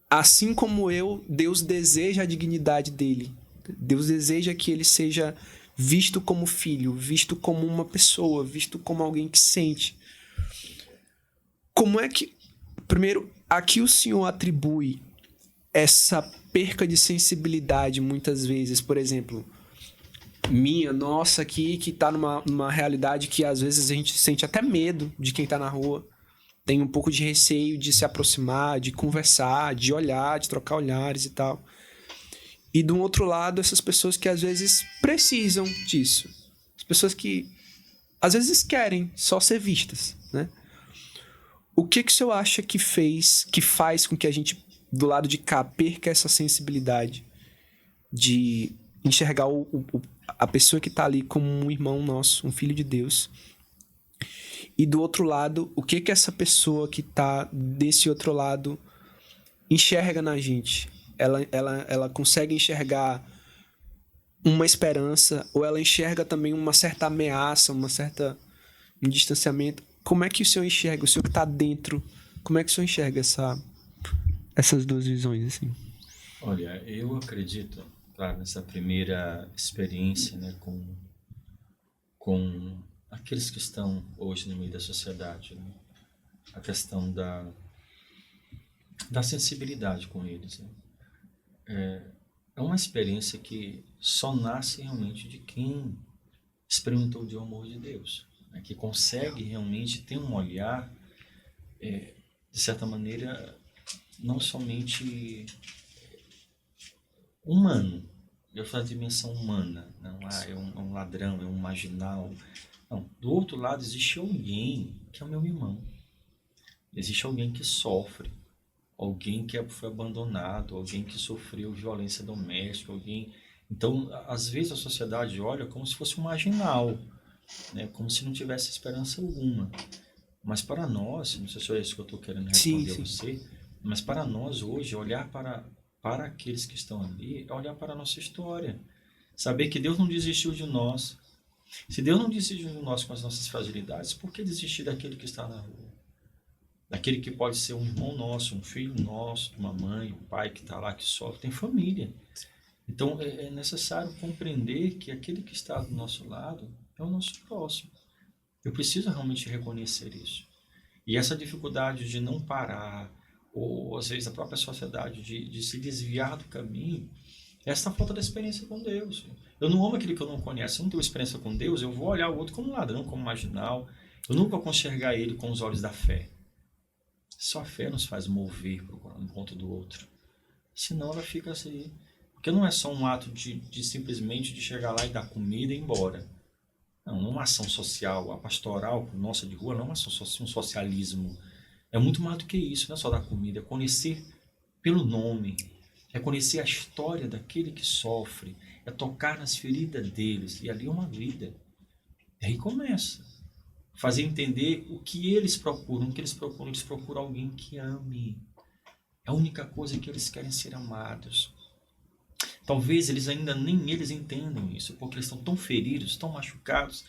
assim como eu, Deus deseja a dignidade dele. Deus deseja que ele seja visto como filho, visto como uma pessoa, visto como alguém que sente. Como é que... Primeiro, a que o Senhor atribui essa perca de sensibilidade muitas vezes, por exemplo, nossa aqui, que tá numa realidade que às vezes a gente sente até medo de quem tá na rua, tem um pouco de receio de se aproximar, de conversar, de olhar, de trocar olhares e tal. E do outro lado, essas pessoas que às vezes precisam disso. As pessoas que às vezes querem só ser vistas, né? O que o senhor acha que faz com que a gente, do lado de cá, perca essa sensibilidade de enxergar a pessoa que está ali como um irmão nosso, um filho de Deus? E do outro lado, o que essa pessoa que está desse outro lado enxerga na gente? Ela consegue enxergar uma esperança, ou ela enxerga também uma certa ameaça, um distanciamento? Como é que o senhor enxerga? O senhor que está dentro, como é que o senhor enxerga essas duas visões, assim? Olha, eu acredito, claro, nessa primeira experiência, né, com aqueles que estão hoje no meio da sociedade, né? A questão da sensibilidade com eles, né? É uma experiência que só nasce realmente de quem experimentou o amor de Deus, né? Que consegue realmente ter um olhar, de certa maneira, não somente humano, eu falo de dimensão humana, não é um ladrão, é um marginal. Não, do outro lado existe alguém que é o meu irmão, existe alguém que sofre, alguém que foi abandonado, alguém que sofreu violência doméstica, alguém... Então, às vezes a sociedade olha como se fosse um marginal, né? Como se não tivesse esperança alguma. Mas para nós, não sei se é isso que eu estou querendo responder a você, mas para nós hoje, olhar para aqueles que estão ali, é olhar para a nossa história. Saber que Deus não desistiu de nós. Se Deus não desistiu de nós com as nossas fragilidades, por que desistir daquele que está na rua? Daquele que pode ser um irmão nosso, um filho nosso, uma mãe, um pai que está lá, que sofre, tem família. Então é necessário compreender que aquele que está do nosso lado é o nosso próximo. Eu preciso realmente reconhecer isso. E essa dificuldade de não parar, ou às vezes a própria sociedade de se desviar do caminho, é essa falta de experiência com Deus. Eu não amo aquele que eu não conheço, eu não tenho experiência com Deus, eu vou olhar o outro como ladrão, como marginal, eu nunca vou enxergar ele com os olhos da fé. Só a fé nos faz mover para um encontro do outro. Senão ela fica assim. Porque não é só um ato de simplesmente de chegar lá e dar comida e ir embora. Não é uma ação social. A pastoral nossa de rua não é um socialismo. É muito mais do que isso. Não é só dar comida. É conhecer pelo nome. É conhecer a história daquele que sofre. É tocar nas feridas deles. E ali é uma vida. E aí começa. Fazer entender o que eles procuram. Eles procuram alguém que ame. É a única coisa que eles querem ser amados. Talvez eles ainda nem eles entendam isso, porque eles estão tão feridos, tão machucados,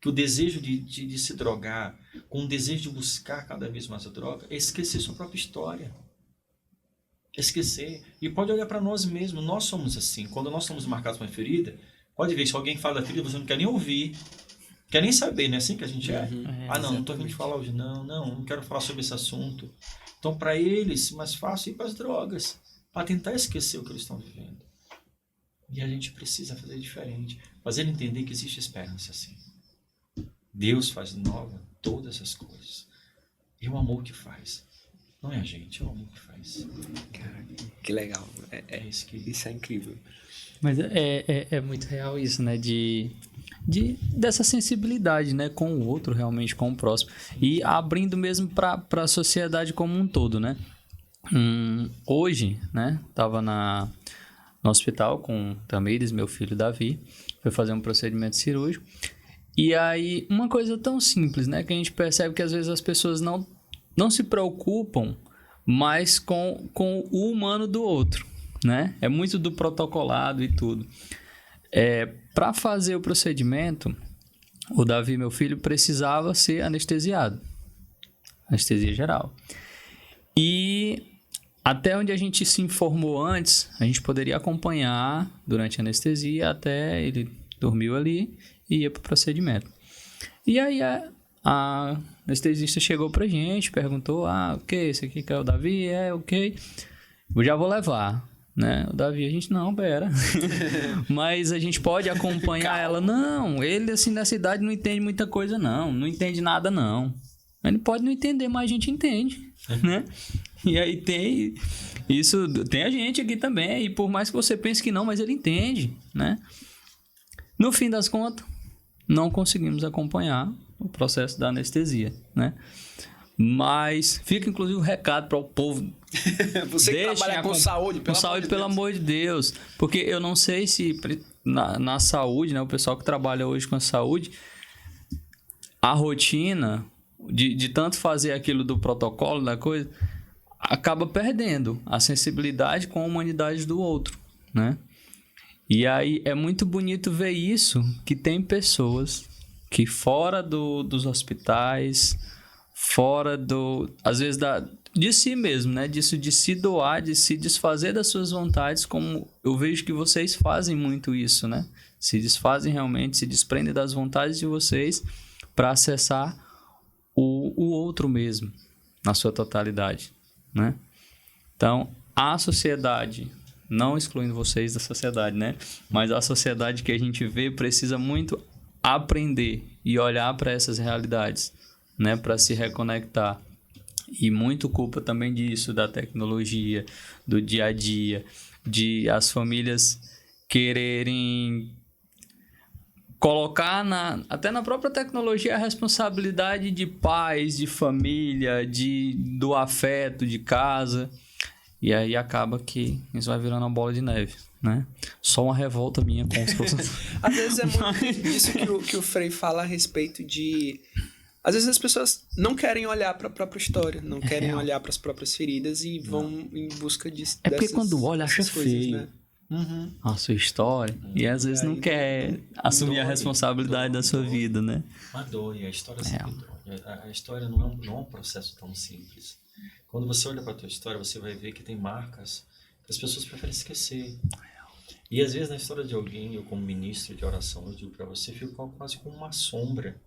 que o desejo de se drogar, com o desejo de buscar cada vez mais a droga, é esquecer sua própria história. Esquecer. E pode olhar para nós mesmos, nós somos assim. Quando nós somos marcados por uma ferida, pode ver, se alguém fala da ferida, você não quer nem ouvir. Quer nem saber, não é assim que a gente é? Não estou vindo falar hoje, não quero falar sobre esse assunto. Então, para eles, mais fácil ir para as drogas, para tentar esquecer o que eles estão vivendo. E a gente precisa fazer diferente, fazer entender que existe esperança, sim. Deus faz nova todas as coisas. É o amor que faz. Não é a gente, é o amor que faz. Cara, que legal. Isso é incrível. Mas é muito real isso, né? Dessa sensibilidade, né? Com o outro, realmente, com o próximo. E abrindo mesmo para a sociedade como um todo, né? Hoje, né? Tava no hospital com o Tamires, meu filho Davi. Foi fazer um procedimento cirúrgico. E aí, uma coisa tão simples, né? Que a gente percebe que às vezes as pessoas não se preocupam mais com o humano do outro, né? É muito do protocolado e tudo. Para fazer o procedimento, o Davi, meu filho, precisava ser anestesiado. Anestesia geral. E até onde a gente se informou antes, a gente poderia acompanhar durante a anestesia até ele dormiu ali e ia para o procedimento. E aí a anestesista chegou pra gente, perguntou, ok, esse aqui que é o Davi? Ok. Eu já vou levar, né? O Davi, a gente, não, pera. Mas a gente pode acompanhar ela. Não, ele assim nessa idade não entende muita coisa não entende nada não. Ele pode não entender, mas a gente entende, né? E aí tem a gente aqui também, e por mais que você pense que não, mas ele entende, né? No fim das contas, não conseguimos acompanhar o processo da anestesia, né? Mas fica inclusive um recado para o povo. Você que trabalha com saúde, pelo amor de Deus. Porque eu não sei se na saúde, né, o pessoal que trabalha hoje com a saúde, a rotina de tanto fazer aquilo do protocolo, da coisa, acaba perdendo a sensibilidade com a humanidade do outro, né? E aí é muito bonito ver isso, que tem pessoas que fora dos hospitais, fora às vezes de si mesmo, né? Disso de se doar, de se desfazer das suas vontades, como eu vejo que vocês fazem muito isso, né? Se desfazem realmente, se desprendem das vontades de vocês para acessar o outro mesmo, na sua totalidade, né? Então, a sociedade, não excluindo vocês da sociedade, né? Mas a sociedade que a gente vê precisa muito aprender e olhar para essas realidades, né? Para se reconectar. E muito culpa também disso, da tecnologia, do dia a dia, de as famílias quererem colocar até na própria tecnologia a responsabilidade de pais, de família, do afeto, de casa. E aí acaba que isso vai virando uma bola de neve, né? Só uma revolta minha com os professores. Às vezes é muito isso que o Frei fala a respeito de... Às vezes as pessoas não querem olhar para a própria história, não querem olhar para as próprias feridas e vão em busca disso. É porque quando olha, acha feio, né? Uhum. A sua história. E às vezes não quer assumir a responsabilidade da sua vida, né? Mas dói, a história sempre dói. A história não é um processo tão simples. Quando você olha para a tua história, você vai ver que tem marcas que as pessoas preferem esquecer. E às vezes na história de alguém, eu como ministro de oração, eu digo para você, fica quase como uma sombra.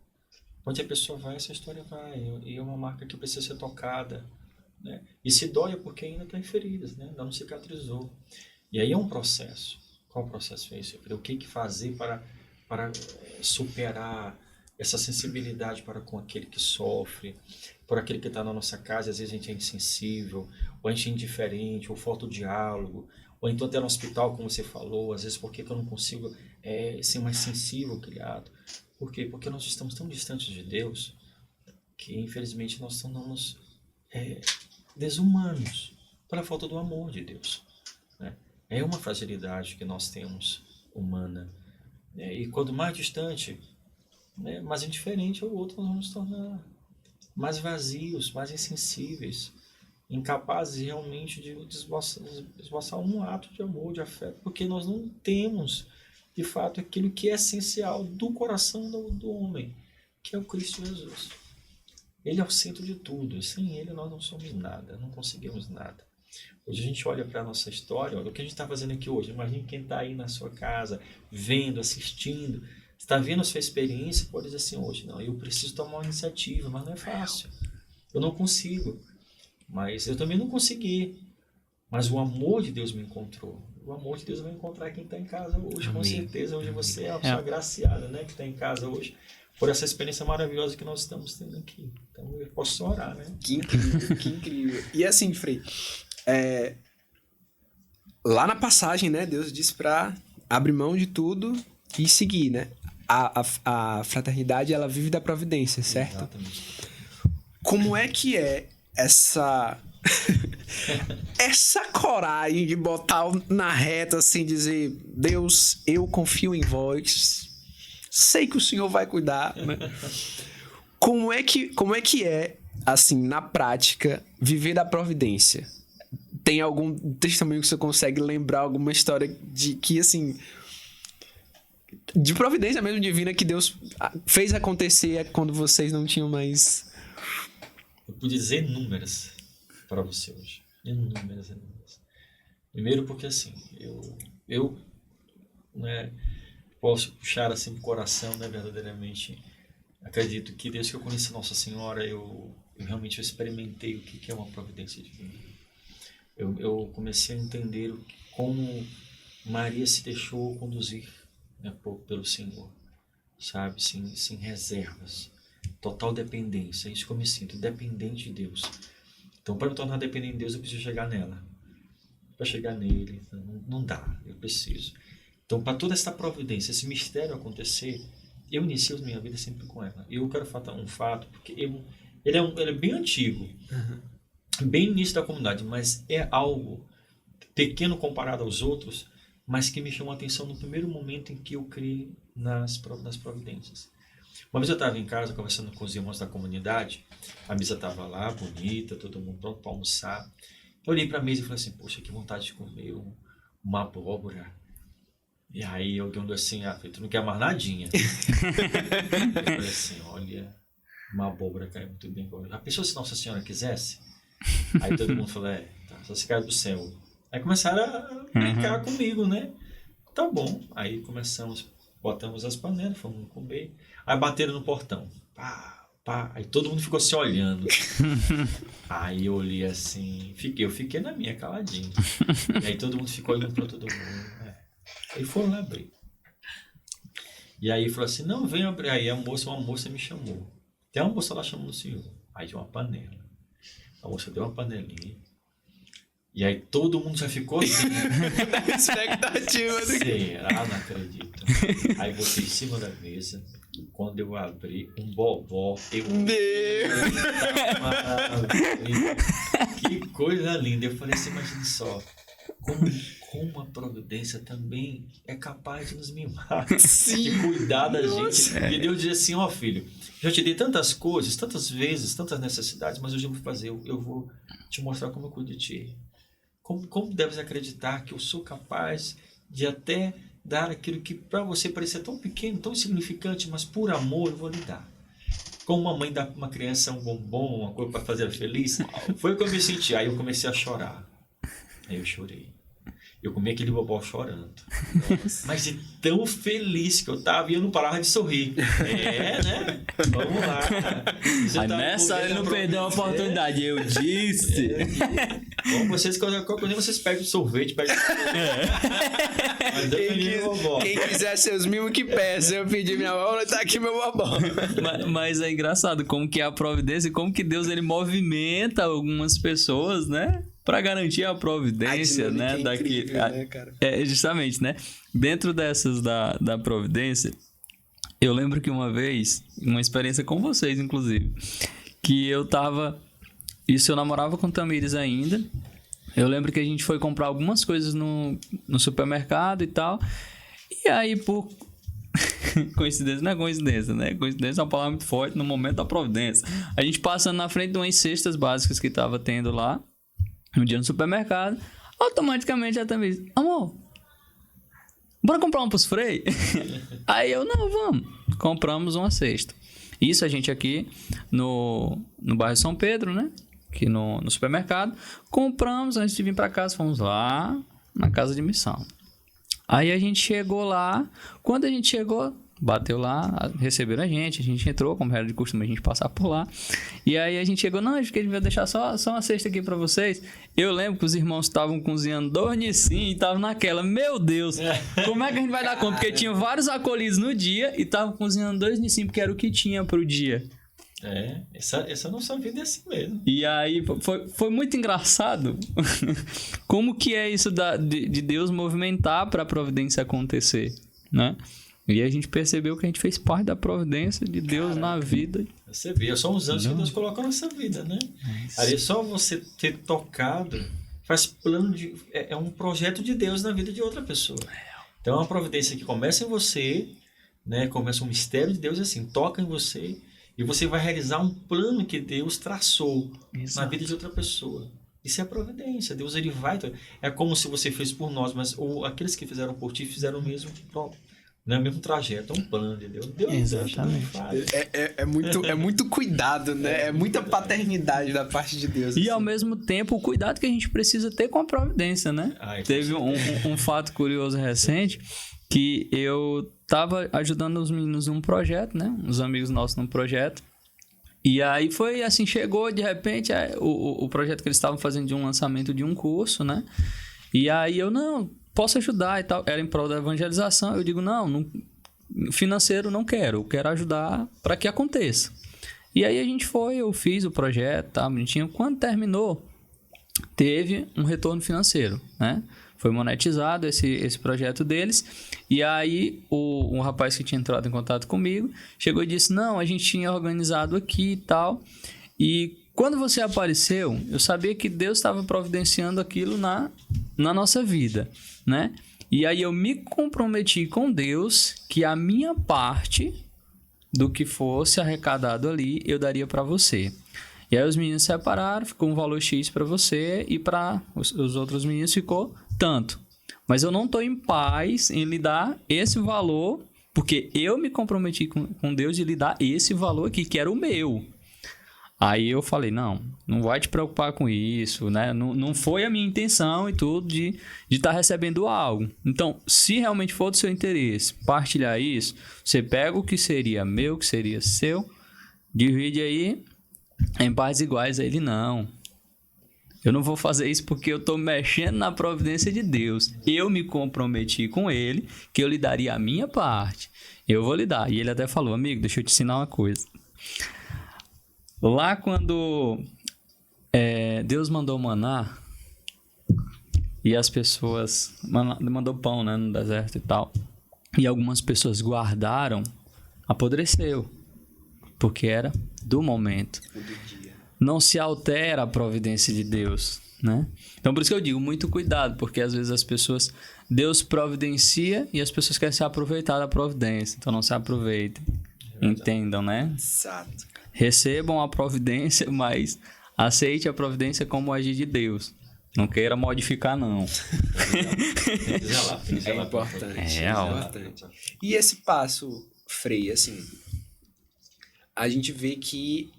Onde a pessoa vai, essa história vai. E é uma marca que precisa ser tocada, né? E se dói é porque ainda está em feridas, né? Ainda não cicatrizou. E aí é um processo. Qual o processo é esse? O que fazer para superar essa sensibilidade para com aquele que sofre, por aquele que está na nossa casa, às vezes a gente é insensível, ou a gente é indiferente, ou falta o diálogo, ou então até no hospital, como você falou, às vezes por que eu não consigo ser mais sensível, criado? Por quê? Porque nós estamos tão distantes de Deus que, infelizmente, nós tornamos desumanos pela falta do amor de Deus, né? É uma fragilidade que nós temos humana, né? E quanto mais distante, né, mais indiferente ao outro, nós vamos nos tornar mais vazios, mais insensíveis, incapazes realmente de esboçar um ato de amor, de afeto, porque nós não temos, de fato, aquilo que é essencial do coração do homem, que é o Cristo Jesus. Ele é o centro de tudo. Sem Ele nós não somos nada, não conseguimos nada. Hoje a gente olha para a nossa história, olha o que a gente está fazendo aqui hoje. Imagine quem está aí na sua casa, vendo, assistindo, está vendo a sua experiência, pode dizer assim, hoje, não, eu preciso tomar uma iniciativa, mas não é fácil. Eu não consigo. Mas eu também não consegui. Mas o amor de Deus me encontrou. O amor de Deus vai encontrar quem está em casa hoje, com certeza. Hoje você é uma pessoa agraciada, né, que está em casa hoje, por essa experiência maravilhosa que nós estamos tendo aqui. Então eu posso só orar, né? Que incrível, que incrível. E assim, Frei, lá na passagem, né, Deus disse para abrir mão de tudo e seguir, né? A fraternidade, ela vive da providência, certo? Exatamente. Como é que é essa coragem de botar na reta, assim, dizer, Deus, eu confio em vós, sei que o Senhor vai cuidar, né? Como é que é, assim, na prática, viver da providência? Tem algum testemunho que você consegue lembrar, alguma história de que, assim, de providência mesmo divina, que Deus fez acontecer quando vocês não tinham mais... Eu pude dizer inúmeras para você hoje. Inúmeras. Primeiro porque, assim, eu né, posso puxar assim pro coração, né, verdadeiramente. Acredito que desde que eu conheci Nossa Senhora, eu realmente experimentei o que é uma providência divina. Eu comecei a entender como Maria se deixou conduzir, né, pelo Senhor, sabe, sem reservas, total dependência. É isso que eu me sinto, dependente de Deus. Então, para me tornar dependente de Deus, eu preciso chegar nela. Para chegar nele, não dá, eu preciso. Então, para toda essa providência, esse mistério acontecer, eu inicio a minha vida sempre com ela. Eu quero falar um fato, porque ele é bem antigo, bem início da comunidade, mas é algo pequeno comparado aos outros, mas que me chamou a atenção no primeiro momento em que eu criei nas providências. Uma vez eu estava em casa conversando com os irmãos da comunidade, a mesa estava lá, bonita, todo mundo pronto para almoçar. Eu olhei para a mesa e falei assim, poxa, que vontade de comer uma abóbora. E aí alguém olhou assim, tu não quer mais nadinha. Eu falei assim, olha, uma abóbora cai muito bem. A pessoa, se Nossa Senhora quisesse, Aí todo mundo falou, tá, só se cai do céu. Aí começaram a brincar comigo, né? Tá bom. Aí botamos as panelas, fomos comer. Aí bateram no portão. Pá, pá. Aí todo mundo ficou se olhando. Aí eu olhei assim, eu fiquei na minha, caladinho. E aí todo mundo ficou olhando pra todo mundo. Aí foram lá abrir. E aí falou assim, não, vem abrir. Aí uma moça me chamou. Tem uma moça lá chamando o senhor. Aí de uma panela. A moça deu uma panelinha. E aí todo mundo já ficou assim. Na expectativa. Será? Não acredito. Aí botei em cima da mesa. Quando eu abri um bobó, que coisa linda. Eu falei assim, imagine só. Como a providência também é capaz de nos mimar. Sim. De cuidar da gente. E Deus diz assim, ó filho, já te dei tantas coisas, tantas vezes, tantas necessidades, mas hoje eu vou fazer, eu vou te mostrar como eu cuido de ti. Como deves acreditar que eu sou capaz de até dar aquilo que para você parecia tão pequeno, tão insignificante, mas por amor eu vou lhe dar. Como uma mãe dá para uma criança um bombom, uma coisa para fazer ela feliz, foi o que eu me senti. Aí eu comecei a chorar. Aí eu chorei. Eu comi aquele bobó chorando. Nossa. Mas de tão feliz que eu tava e eu não parava de sorrir. Né? Vamos lá. Aí nessa ele não perdeu a oportunidade. Eu disse. Bom, vocês, qualquer coisa, vocês pegam o sorvete, pegam quem quiser seus mimos que peça. Eu pedi minha bola, tá aqui meu bobó. Mas é engraçado como que é a providência e como que Deus ele movimenta algumas pessoas, né? Para garantir a providência, né? Incrível, né, cara? Justamente, né? Dentro dessas da providência, eu lembro que uma vez, uma experiência com vocês, inclusive, que eu namorava com o Tamires ainda. Eu lembro que a gente foi comprar algumas coisas no supermercado e tal. E aí, por coincidência não é coincidência, né? Coincidência é uma palavra muito forte no momento da providência. A gente passando na frente de umas cestas básicas que tava tendo lá, um dia no supermercado, automaticamente ela também, amor, bora comprar um pros freio? Aí eu, não, vamos. Compramos uma cesta. Isso a gente aqui no bairro São Pedro, né? Aqui no supermercado. Compramos, antes de vir pra casa, fomos lá na casa de missão. Aí a gente chegou lá. Quando a gente chegou, bateu lá, receberam a gente entrou, como era de costume a gente passar por lá. E aí a gente chegou, não, acho que a gente vai deixar só uma cesta aqui pra vocês. Eu lembro que os irmãos estavam cozinhando 2 nicinhos e estavam naquela, meu Deus, como é que a gente vai dar conta? Porque tinha vários acolhidos no dia e estavam cozinhando 2 nicinhos, porque era o que tinha pro dia. Essa nossa vida é assim mesmo. E aí foi muito engraçado como que é isso de Deus movimentar para a providência acontecer, né? E a gente percebeu que a gente fez parte da providência de Deus na vida. Você vê, são os anos que Deus colocou na nossa vida, né? Ali só você ter tocado faz plano de... É um projeto de Deus na vida de outra pessoa. Então é uma providência que começa em você, né? Começa um mistério de Deus assim, toca em você e você vai realizar um plano que Deus traçou na vida de outra pessoa. Isso é a providência. Deus ele vai... É como se você fez por nós, mas ou aqueles que fizeram por ti fizeram o mesmo não é o mesmo trajeto, é um plano de Deus. Exatamente. É muito cuidado, né? É muita paternidade da parte de Deus. E assim. ao mesmo tempo, o cuidado que a gente precisa ter com a providência, né? Teve um fato curioso recente, que eu tava ajudando os meninos num projeto, né? Uns amigos nossos num projeto. E aí foi assim, chegou de repente o projeto que eles estavam fazendo de um lançamento de um curso, né? E aí eu, não, posso ajudar e tal. Era em prol da evangelização. Eu digo, não, financeiro não quero. Eu quero ajudar para que aconteça. E aí a gente eu fiz o projeto, tá bonitinho. Quando terminou, teve um retorno financeiro, né? Foi monetizado esse projeto deles. E aí um rapaz que tinha entrado em contato comigo chegou e disse, não, a gente tinha organizado aqui e tal. E quando você apareceu, eu sabia que Deus estava providenciando aquilo na nossa vida, né? E aí eu me comprometi com Deus que a minha parte do que fosse arrecadado ali, eu daria para você. E aí os meninos separaram, ficou um valor X para você e para os outros meninos ficou tanto. Mas eu não estou em paz em lhe dar esse valor, porque eu me comprometi com Deus de lhe dar esse valor aqui, que era o meu. Aí eu falei, não vai te preocupar com isso, né? Não foi a minha intenção e tudo de estar recebendo algo. Então, se realmente for do seu interesse partilhar isso, você pega o que seria meu, o que seria seu, divide aí em partes iguais. Aí ele, não. Eu não vou fazer isso porque eu estou mexendo na providência de Deus. Eu me comprometi com ele que eu lhe daria a minha parte. Eu vou lhe dar. E ele até falou, amigo, deixa eu te ensinar uma coisa. Lá quando Deus mandou maná e as pessoas... mandou pão, né, no deserto e tal. E algumas pessoas guardaram, apodreceu. Porque era do momento. Não se altera a providência de Deus, né? Então, por isso que eu digo, muito cuidado. Porque às vezes as pessoas... Deus providencia e as pessoas querem se aproveitar da providência. Então, não se aproveitem. Entendam, né? Exato. Recebam a providência, mas aceite a providência como agir de Deus. Não queira modificar, não. É importante. É importante. E esse passo, Frei, assim, a gente vê que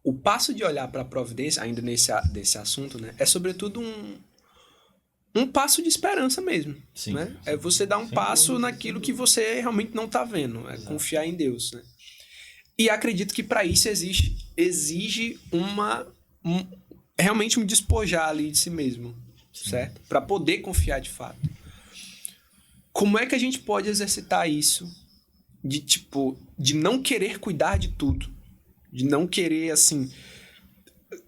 o passo de olhar para a providência, ainda nesse assunto, né, é sobretudo um passo de esperança mesmo. Sim, né? sim. É você dar um passo naquilo que você realmente não está vendo. É confiar em Deus, né? E acredito que para isso exige realmente um despojar ali de si mesmo, certo? Para poder confiar de fato. Como é que a gente pode exercitar isso de não querer cuidar de tudo? De não querer, assim,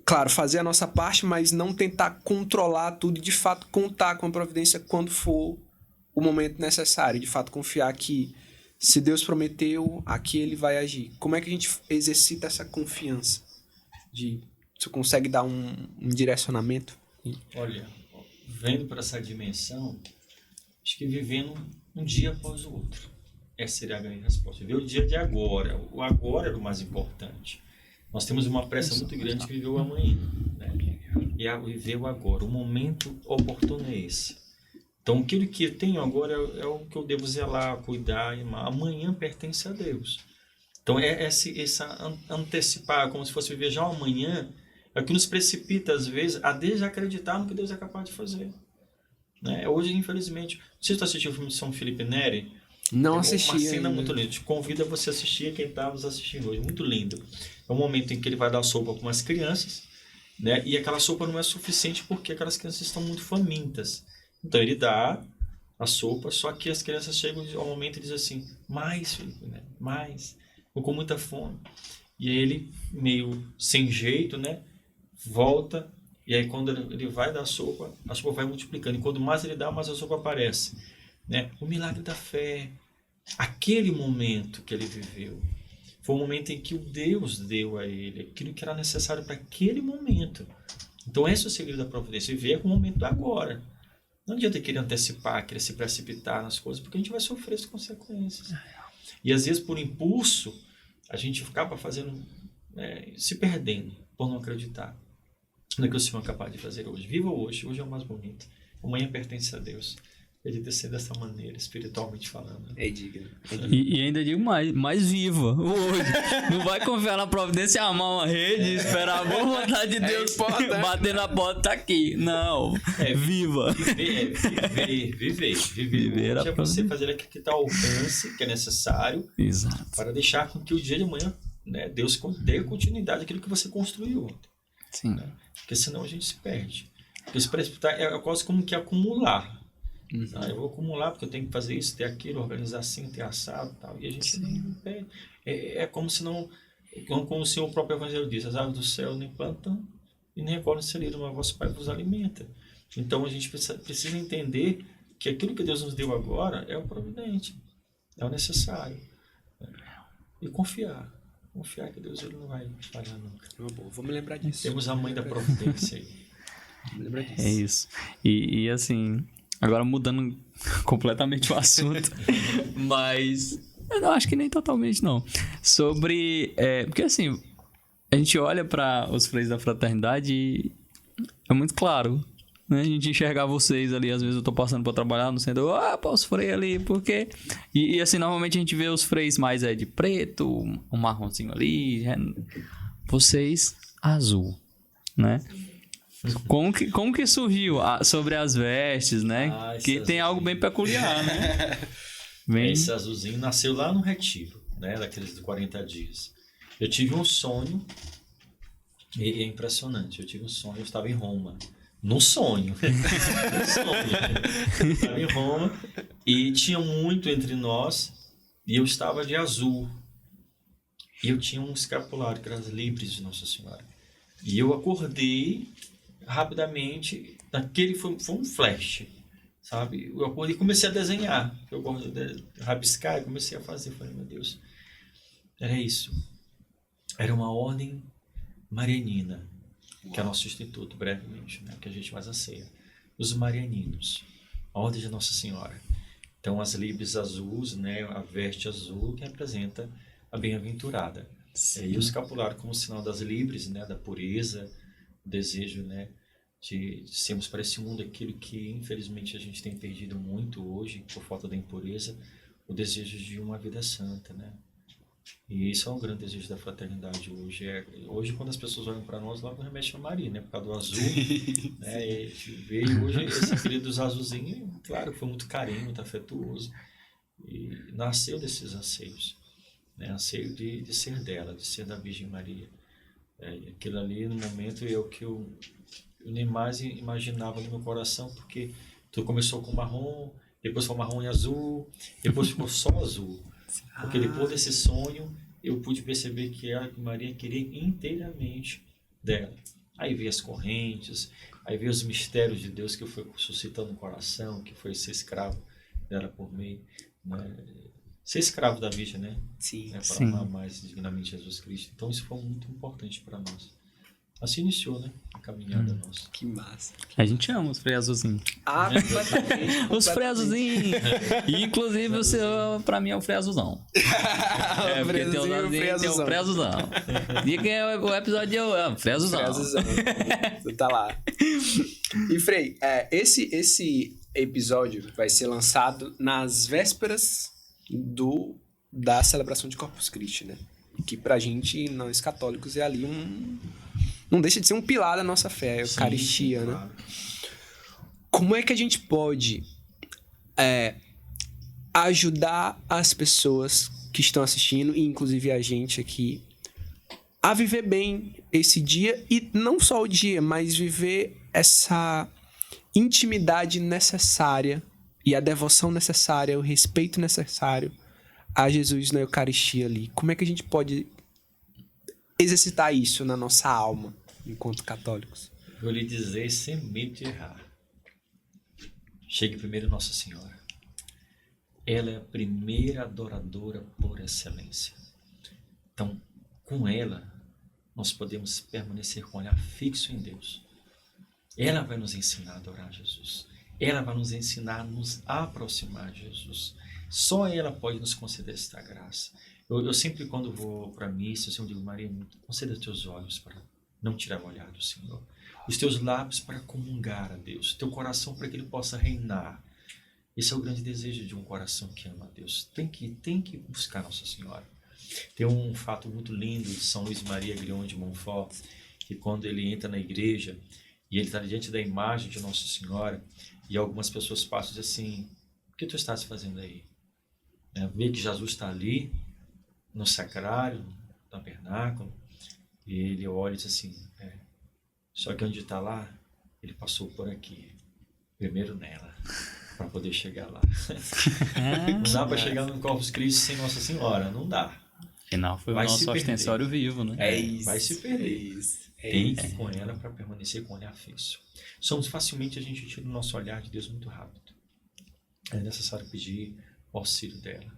claro, fazer a nossa parte, mas não tentar controlar tudo e de fato contar com a providência quando for o momento necessário. De fato confiar que se Deus prometeu, aqui ele vai agir. Como é que a gente exercita essa confiança? Você consegue dar um direcionamento? Olha, vendo para essa dimensão, acho que vivendo um dia após o outro. Essa seria a grande resposta. Viver o dia de agora. O agora era o mais importante. Nós temos uma pressa muito grande de viver o amanhã. Né? E viver o agora. O momento oportuno é esse. Então, aquilo que eu tenho agora é o que eu devo zelar, cuidar. Amanhã pertence a Deus. Então, essa antecipar, como se fosse viver já o amanhã, é o que nos precipita, às vezes, a desacreditar no que Deus é capaz de fazer. Né? Hoje, infelizmente, você está assistindo o filme de São Felipe Neri? Não assisti. Uma cena muito linda. Te convido a você assistir, quem está nos assistindo hoje. Muito lindo. É um momento em que ele vai dar sopa para umas crianças, né? E aquela sopa não é suficiente porque aquelas crianças estão muito famintas. Então ele dá a sopa, só que as crianças chegam ao momento e dizem assim, mais, Felipe, né? Mais. Estou com muita fome. E aí ele, meio sem jeito, né? Volta. E aí quando ele vai dar a sopa vai multiplicando. E quando mais ele dá, mais a sopa aparece. Né? O milagre da fé. Aquele momento que ele viveu foi o momento em que o Deus deu a ele aquilo que era necessário para aquele momento. Então esse é o segredo da providência. Viver com o momento agora. Não adianta querer antecipar, querer se precipitar nas coisas, porque a gente vai sofrer as consequências. E às vezes por impulso a gente acaba fazendo, se perdendo por não acreditar no que o Senhor é capaz de fazer hoje. Viva hoje é o mais bonito. Amanhã pertence a Deus. Ele descer dessa maneira, espiritualmente falando. É digno. E ainda digo mais viva hoje. Não vai confiar na providência, amar uma rede, esperar a boa vontade de Deus bater na porta, tá aqui. Não, viva. Viver é você fazer aquilo que está ao alcance, que é necessário. Exato. Para deixar com que o dia de amanhã, né, Deus dê continuidade àquilo que você construiu ontem. Sim. Né? Porque senão a gente se perde. Porque se precipitar é quase como que acumular. Eu vou acumular porque eu tenho que fazer isso, ter aquilo, organizar assim, ter assado e tal. E a gente não perde. É como se não... Como o Senhor próprio Evangelho diz, as aves do céu nem plantam e nem recolhem cereiro, mas vosso Pai vos alimenta. Então a gente precisa entender que aquilo que Deus nos deu agora é o providente, é o necessário. E confiar. Confiar que Deus ele não vai falhar nunca. Vamos lembrar disso. Temos a mãe da providência aí. Vamos lembrar disso. É isso. E assim... Agora mudando completamente o assunto, mas eu não acho que nem totalmente não. Sobre, porque assim, a gente olha para os freios da fraternidade e é muito claro, né? A gente enxergar vocês ali, às vezes eu tô passando para trabalhar no centro, os freios ali, porque... E assim, normalmente a gente vê os freios mais de preto, um marronzinho ali, vocês azul, né? Como que surgiu sobre as vestes, né? Que tem algo bem peculiar, né? Esse azulzinho nasceu lá no retiro, né? Daqueles de 40 dias. Eu tive um sonho, e é impressionante, eu tive um sonho, eu estava em Roma. No sonho. No sonho. Eu estava em Roma e tinha muito entre nós e eu estava de azul. E eu tinha um escapulário que era as Libres de Nossa Senhora. E eu acordei rapidamente, foi um flash, sabe? Eu acordei e comecei a desenhar. Eu gosto de rabiscar e comecei a fazer. Falei, meu Deus, era isso. Era uma ordem marianina, que é nosso instituto, brevemente, né? Que a gente faz a ceia. Os marianinos, a ordem de Nossa Senhora. Então, as libres azuis, né? A veste azul que representa a bem-aventurada. E o escapulário como sinal das libres, né? Da pureza, o desejo, né? De sermos para esse mundo aquilo que infelizmente a gente tem perdido muito hoje por falta da impureza, o desejo de uma vida santa, né? E isso é um grande desejo da fraternidade hoje. Hoje quando as pessoas olham para nós, logo remete a Maria, né? Por causa do azul, né? E a gente veio hoje esse querido dos azulzinhos, claro, foi muito carinho, muito afetuoso e nasceu desses anseios, né? Anseio de ser dela, de ser da Virgem Maria. Aquilo ali no momento é o que eu nem mais imaginava no meu coração, porque tudo começou com marrom, depois foi marrom e azul, depois ficou só azul. Porque depois desse sonho, eu pude perceber que Maria queria inteiramente dela. Aí veio as correntes, aí veio os mistérios de Deus que foi suscitando no coração, que foi ser escravo dela por meio, né? Ser escravo da Virgem, né? Sim. Para amar mais dignamente Jesus Cristo. Então isso foi muito importante para nós. Assim iniciou, né? A caminhada nossa. Que massa. A gente ama os freios azulzinhos. Completamente. Os freios azulzinhos. Inclusive, o seu, pra mim, é o freio azulzão. Porque tem um azulzinho, tem um freio azulzão. E quem é o episódio eu amo? Freio azulzão. Você tá lá. E, Frei, esse episódio vai ser lançado nas vésperas da celebração de Corpus Christi, né? Que pra gente, nós católicos, é ali não deixa de ser um pilar da nossa fé, a Eucaristia, né? Claro. Como é que a gente pode ajudar as pessoas que estão assistindo, e inclusive a gente aqui, a viver bem esse dia, e não só o dia, mas viver essa intimidade necessária e a devoção necessária, o respeito necessário a Jesus na Eucaristia ali? Como é que a gente pode exercitar isso na nossa alma, enquanto católicos? Vou lhe dizer sem medo de errar. Chegue primeiro Nossa Senhora. Ela é a primeira adoradora por excelência. Então, com ela, nós podemos permanecer com o olhar fixo em Deus. Ela vai nos ensinar a adorar Jesus. Ela vai nos ensinar a nos aproximar de Jesus. Só ela pode nos conceder esta graça. Eu sempre, quando vou para a missa, eu digo, Maria, conceda os teus olhos para não tirar o olhar do Senhor. Os teus lábios para comungar a Deus. Teu coração para que ele possa reinar. Esse é o grande desejo de um coração que ama a Deus. Tem que buscar Nossa Senhora. Tem um fato muito lindo de São Luís Maria Grion de Montfort, que quando ele entra na igreja e ele está diante da imagem de Nossa Senhora, e algumas pessoas passam e dizem assim, o que tu estás fazendo aí? Vê que Jesus está ali, no sacrário, no tabernáculo, e ele olha e diz assim, só que onde está lá, ele passou por aqui, primeiro nela, para poder chegar lá. Não dá para chegar no Corpus Christi sem Nossa Senhora, não dá. Afinal, foi o nosso ostensório vivo, né? Vai se perder. Tem que ir com ela para permanecer com o olhar fixo. Facilmente a gente tira o nosso olhar de Deus muito rápido. É necessário pedir o auxílio dela,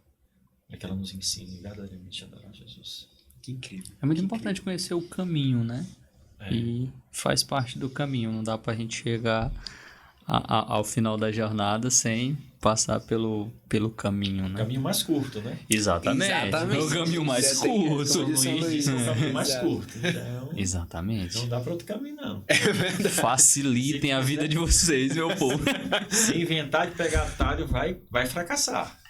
para que ela nos ensine verdadeiramente a adorar Jesus. Que incrível. É muito importante conhecer o caminho, né? E faz parte do caminho. Não dá pra gente chegar ao final da jornada sem passar pelo caminho, né? O caminho mais curto, né? Exatamente. O caminho mais curto. O caminho mais curto. Então, exatamente. Não dá para outro caminho, não. Facilitem a vida de vocês, meu povo. Se inventar de pegar atalho, vai fracassar.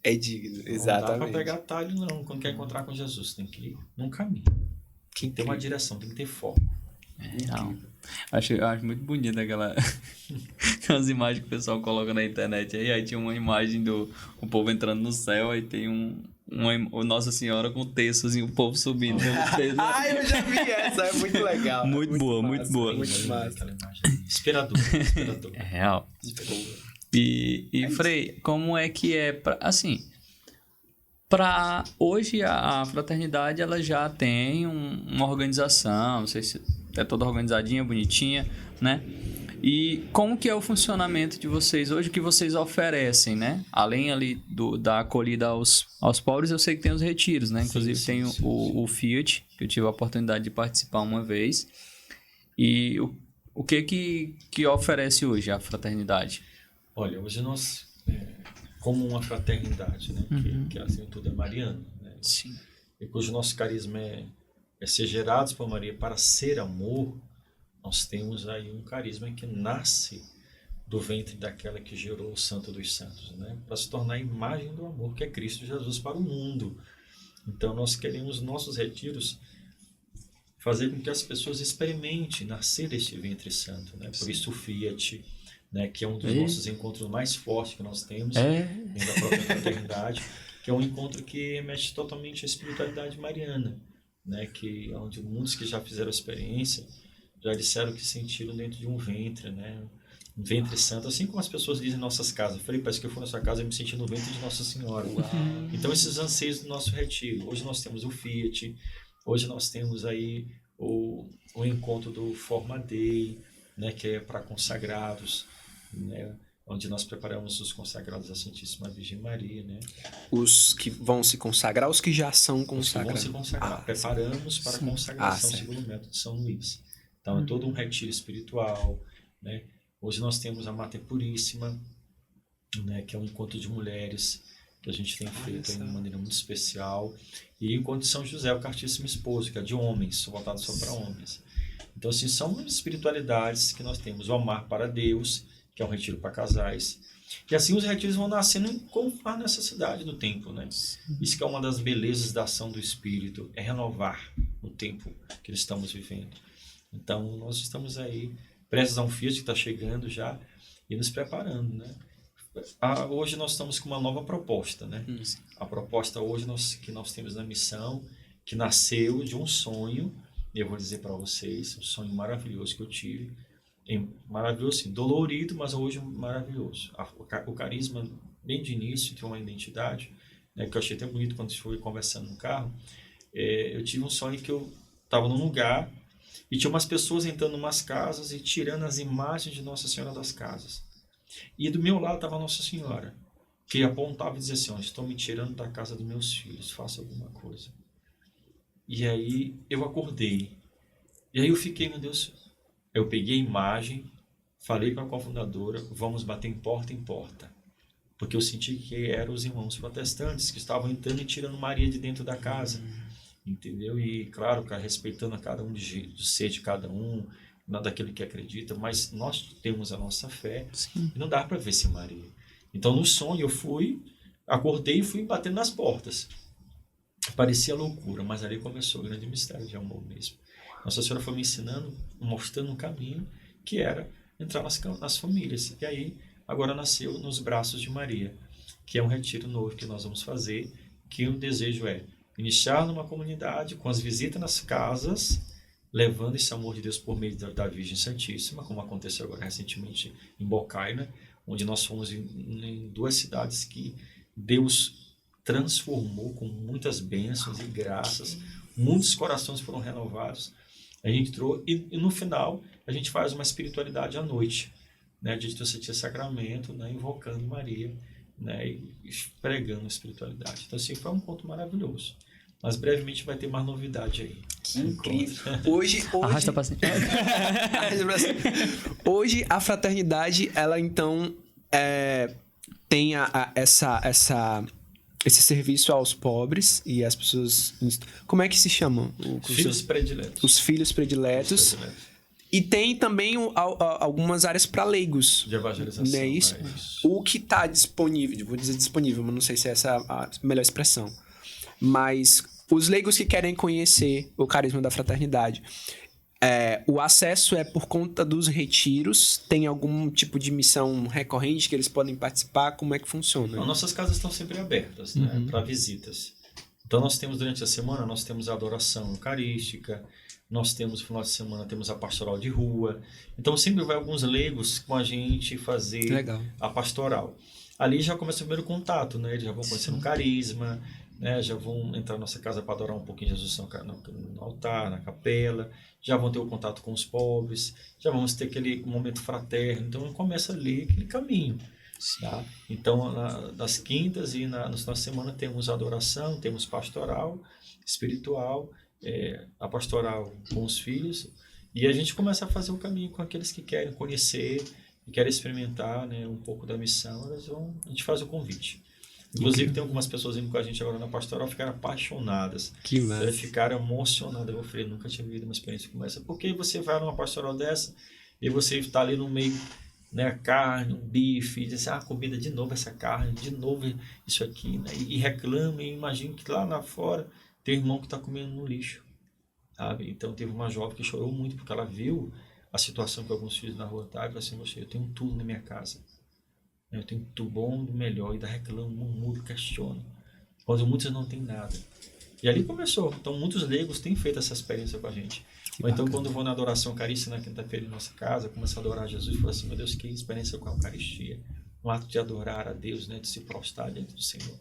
É digno, exatamente. Não dá para pegar atalho, não. Quando quer encontrar com Jesus, tem que ir num caminho. Tem que ter uma direção, tem que ter foco. Acho muito bonito aquelas imagens que o pessoal coloca na internet. Aí tinha uma imagem do o povo entrando no céu, aí tem uma Nossa Senhora com o texto, assim, o povo subindo. Eu já vi essa, é muito legal. Muito boa. Muito massa. Aquela imagem inspirador. É real. E Frei, como é que é para hoje a fraternidade ela já tem uma organização, não sei se é toda organizadinha, bonitinha, né? E como que é o funcionamento de vocês hoje, o que vocês oferecem, né? Além ali da acolhida aos pobres, eu sei que tem os retiros, né? Inclusive tem o Fiat, que eu tive a oportunidade de participar uma vez. E o que oferece hoje a fraternidade? Olha, hoje nós, como uma fraternidade, né? Que acima de tudo é mariana, né? Sim. E cujo nosso carisma é ser gerados por Maria para ser amor, nós temos aí um carisma que nasce do ventre daquela que gerou o Santo dos Santos, né? Para se tornar a imagem do amor que é Cristo Jesus para o mundo. Então nós queremos nossos retiros fazer com que as pessoas experimentem nascer deste ventre santo, né? Por isso o Fiat, né? Que é um dos nossos encontros mais fortes que nós temos dentro da própria fraternidade, que é um encontro que mexe totalmente a espiritualidade mariana, né? Que onde muitos que já fizeram a experiência já disseram que sentiram dentro de um ventre, né? Um ventre santo, assim como as pessoas dizem em nossas casas. Eu falei, parece que eu fui na sua casa e me senti no ventre de Nossa Senhora. Então esses anseios do nosso retiro. Hoje nós temos o Fiat, hoje nós temos aí o encontro do Forma Dei, né? Que é para consagrados, né? Onde nós preparamos os consagrados à Santíssima Virgem Maria, né? Os que vão se consagrar, os que já são consagrados? Os que vão se consagrar. Preparamos para a consagração segundo o método de São Luís. Então, é todo um retiro espiritual, né? Hoje nós temos a Mater Puríssima, né? Que é um encontro de mulheres que a gente tem feito de uma maneira muito especial. E o encontro de São José, o Castíssimo Esposo, que é de homens, voltado só para homens. Então, assim, são espiritualidades que nós temos. O Amar para Deus, que é um retiro para casais. E assim os retiros vão nascendo com a necessidade do tempo, né? Isso que é uma das belezas da ação do Espírito, é renovar o tempo que estamos vivendo. Então, nós estamos aí, prestes a um Fiat que está chegando já, e nos preparando, né? Hoje nós estamos com uma nova proposta, né? A proposta hoje que nós temos na missão, que nasceu de um sonho, e eu vou dizer para vocês, um sonho maravilhoso que eu tive, maravilhoso, sim, dolorido, mas hoje maravilhoso. O carisma, bem de início, tem uma identidade, né, que eu achei até bonito quando a gente foi conversando no carro. Eu tive um sonho que eu estava num lugar e tinha umas pessoas entrando em umas casas e tirando as imagens de Nossa Senhora das casas. E do meu lado estava Nossa Senhora, que apontava e dizia assim, estou me tirando da casa dos meus filhos, faça alguma coisa. E aí eu acordei. E aí eu fiquei, meu Deus, eu peguei a imagem, falei para a cofundadora, vamos bater em porta, porque eu senti que eram os irmãos protestantes que estavam entrando e tirando Maria de dentro da casa, entendeu? E claro, respeitando a cada um do ser de cada um, daquele que acredita, mas nós temos a nossa fé. Sim. E não dá para ver sem Maria. Então no sonho eu acordei e fui batendo nas portas. Parecia loucura, mas ali começou o grande mistério de amor mesmo. Nossa Senhora foi me ensinando, mostrando um caminho que era entrar nas famílias. E aí, agora nasceu nos braços de Maria, que é um retiro novo que nós vamos fazer, que o desejo é iniciar numa comunidade, com as visitas nas casas, levando esse amor de Deus por meio da Virgem Santíssima, como aconteceu agora recentemente em Bocaina, onde nós fomos em 2 cidades que Deus transformou com muitas bênçãos e graças, muitos corações foram renovados. A gente entrou e no final a gente faz uma espiritualidade à noite, né, de Santíssimo Sacramento, né, invocando Maria, né, e pregando a espiritualidade. Então assim, foi um ponto maravilhoso. Mas brevemente vai ter mais novidade aí. Que incrível. Hoje arrasta pra cima. Hoje a fraternidade, ela então tem esse serviço aos pobres e às pessoas... Como é que se chamam? Filhos prediletos. Os filhos prediletos. E tem também algumas áreas para leigos. De evangelização. Não é isso? O que está disponível, vou dizer disponível, mas não sei se é essa a melhor expressão. Mas os leigos que querem conhecer o carisma da fraternidade, o acesso é por conta dos retiros? Tem algum tipo de missão recorrente que eles podem participar? Como é que funciona? Então, nossas casas estão sempre abertas, né, para visitas. Então nós temos durante a semana, nós temos a adoração eucarística, nós temos no final de semana, temos a pastoral de rua. Então sempre vai alguns leigos com a gente fazer a pastoral. Ali já começa o primeiro contato, né? Eles já vão conhecendo o carisma, né? Já vão entrar na nossa casa para adorar um pouquinho Jesus no altar, na capela, já vão ter o contato com os pobres, já vamos ter aquele momento fraterno. Então começa ali aquele caminho. Tá? Então, nas quintas e nas nossas semanas temos adoração, temos pastoral, espiritual, a pastoral com os filhos, e a gente começa a fazer o caminho com aqueles que querem conhecer e querem experimentar, né, um pouco da missão. A gente faz o convite. Inclusive, tem algumas pessoas indo com a gente agora na pastoral, ficaram apaixonadas. Que massa. Ficaram emocionadas. Eu falei, nunca tinha vivido uma experiência como essa. Porque você vai numa pastoral dessa e você está ali no meio, né, carne, um bife, e diz assim, comida de novo essa carne, de novo isso aqui, né? E reclama, e imagina que lá fora tem um irmão que está comendo no lixo, sabe? Então teve uma jovem que chorou muito porque ela viu a situação que alguns filhos na rua estavam e falou assim, eu tenho tudo na minha casa, eu tenho tudo bom e melhor, e ainda reclama, murmura, questiona, quando muitos não têm nada. E ali começou. Então muitos leigos têm feito essa experiência com a gente. Ou então, quando eu vou na adoração eucarística na quinta-feira em nossa casa, começo a adorar Jesus e falo assim, meu Deus, que experiência com a Eucaristia. Um ato de adorar a Deus, né, de se prostrar diante do Senhor.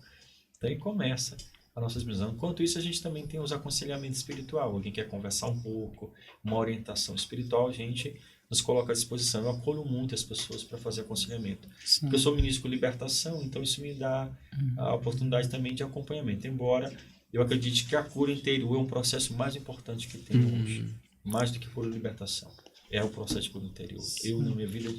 Então aí começa a nossa missão. Enquanto isso, a gente também tem os aconselhamentos espirituais. Alguém quer conversar um pouco, uma orientação espiritual, a gente nos coloca à disposição. Eu acolho muito as pessoas para fazer aconselhamento. Sim. Porque eu sou ministro com libertação, então isso me dá a oportunidade também de acompanhamento. Embora eu acredite que a cura interior é um processo mais importante que tem hoje. Mais do que por libertação. É o processo de cura interior. Eu, na minha vida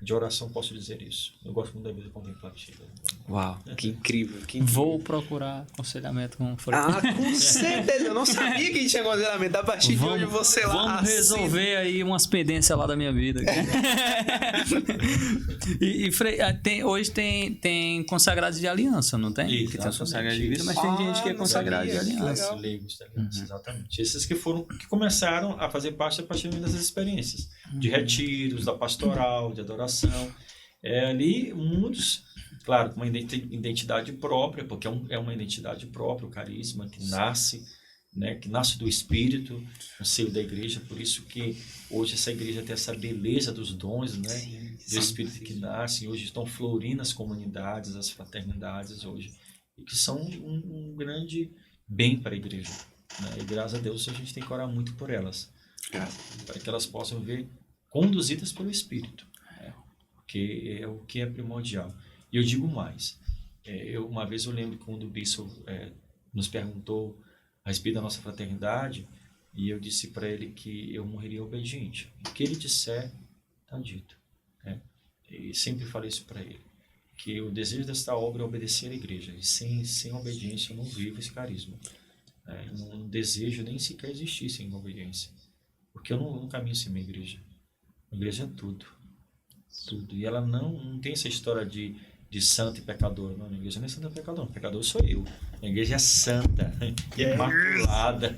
de oração, posso dizer isso. Eu gosto muito da vida contemplativa. Uau, que incrível. Vou procurar aconselhamento com com certeza. Eu não sabia que tinha aconselhamento. A partir de hoje você lá... Vamos resolver aí umas pendências lá da minha vida. e Frei, hoje tem consagrados de aliança, não tem? Isso, que tem consagrados de vida, mas tem gente que é consagrado de aliança. Leigos de aliança, exatamente. Esses que começaram a fazer parte a partir dessas experiências. De retiros, da pastoral, de adoração. Ali, muitos, claro, com uma identidade própria, porque é uma identidade própria, o carisma que nasce, né, que nasce do Espírito, no seio da igreja. Por isso que hoje essa igreja tem essa beleza dos dons, né, do Espírito que nasce. Hoje estão florindo as comunidades, as fraternidades hoje, e que são um grande bem para a igreja, né? E graças a Deus a gente tem que orar muito por elas, para que elas possam ver conduzidas pelo Espírito, né? Porque é o que é primordial. E eu digo mais, uma vez eu lembro que quando o bispo nos perguntou a respeito da nossa fraternidade, e eu disse para ele que eu morreria obediente. O que ele disser, está dito, né? E sempre falei isso para ele, que o desejo desta obra é obedecer à igreja, e sem obediência eu não vivo esse carisma. Não desejo nem sequer existir sem obediência, porque eu não caminho sem minha igreja. A igreja é tudo. E ela não tem essa história de santo e pecador. Não, a igreja não é santa e pecador. O pecador sou eu. A igreja é santa, é imaculada.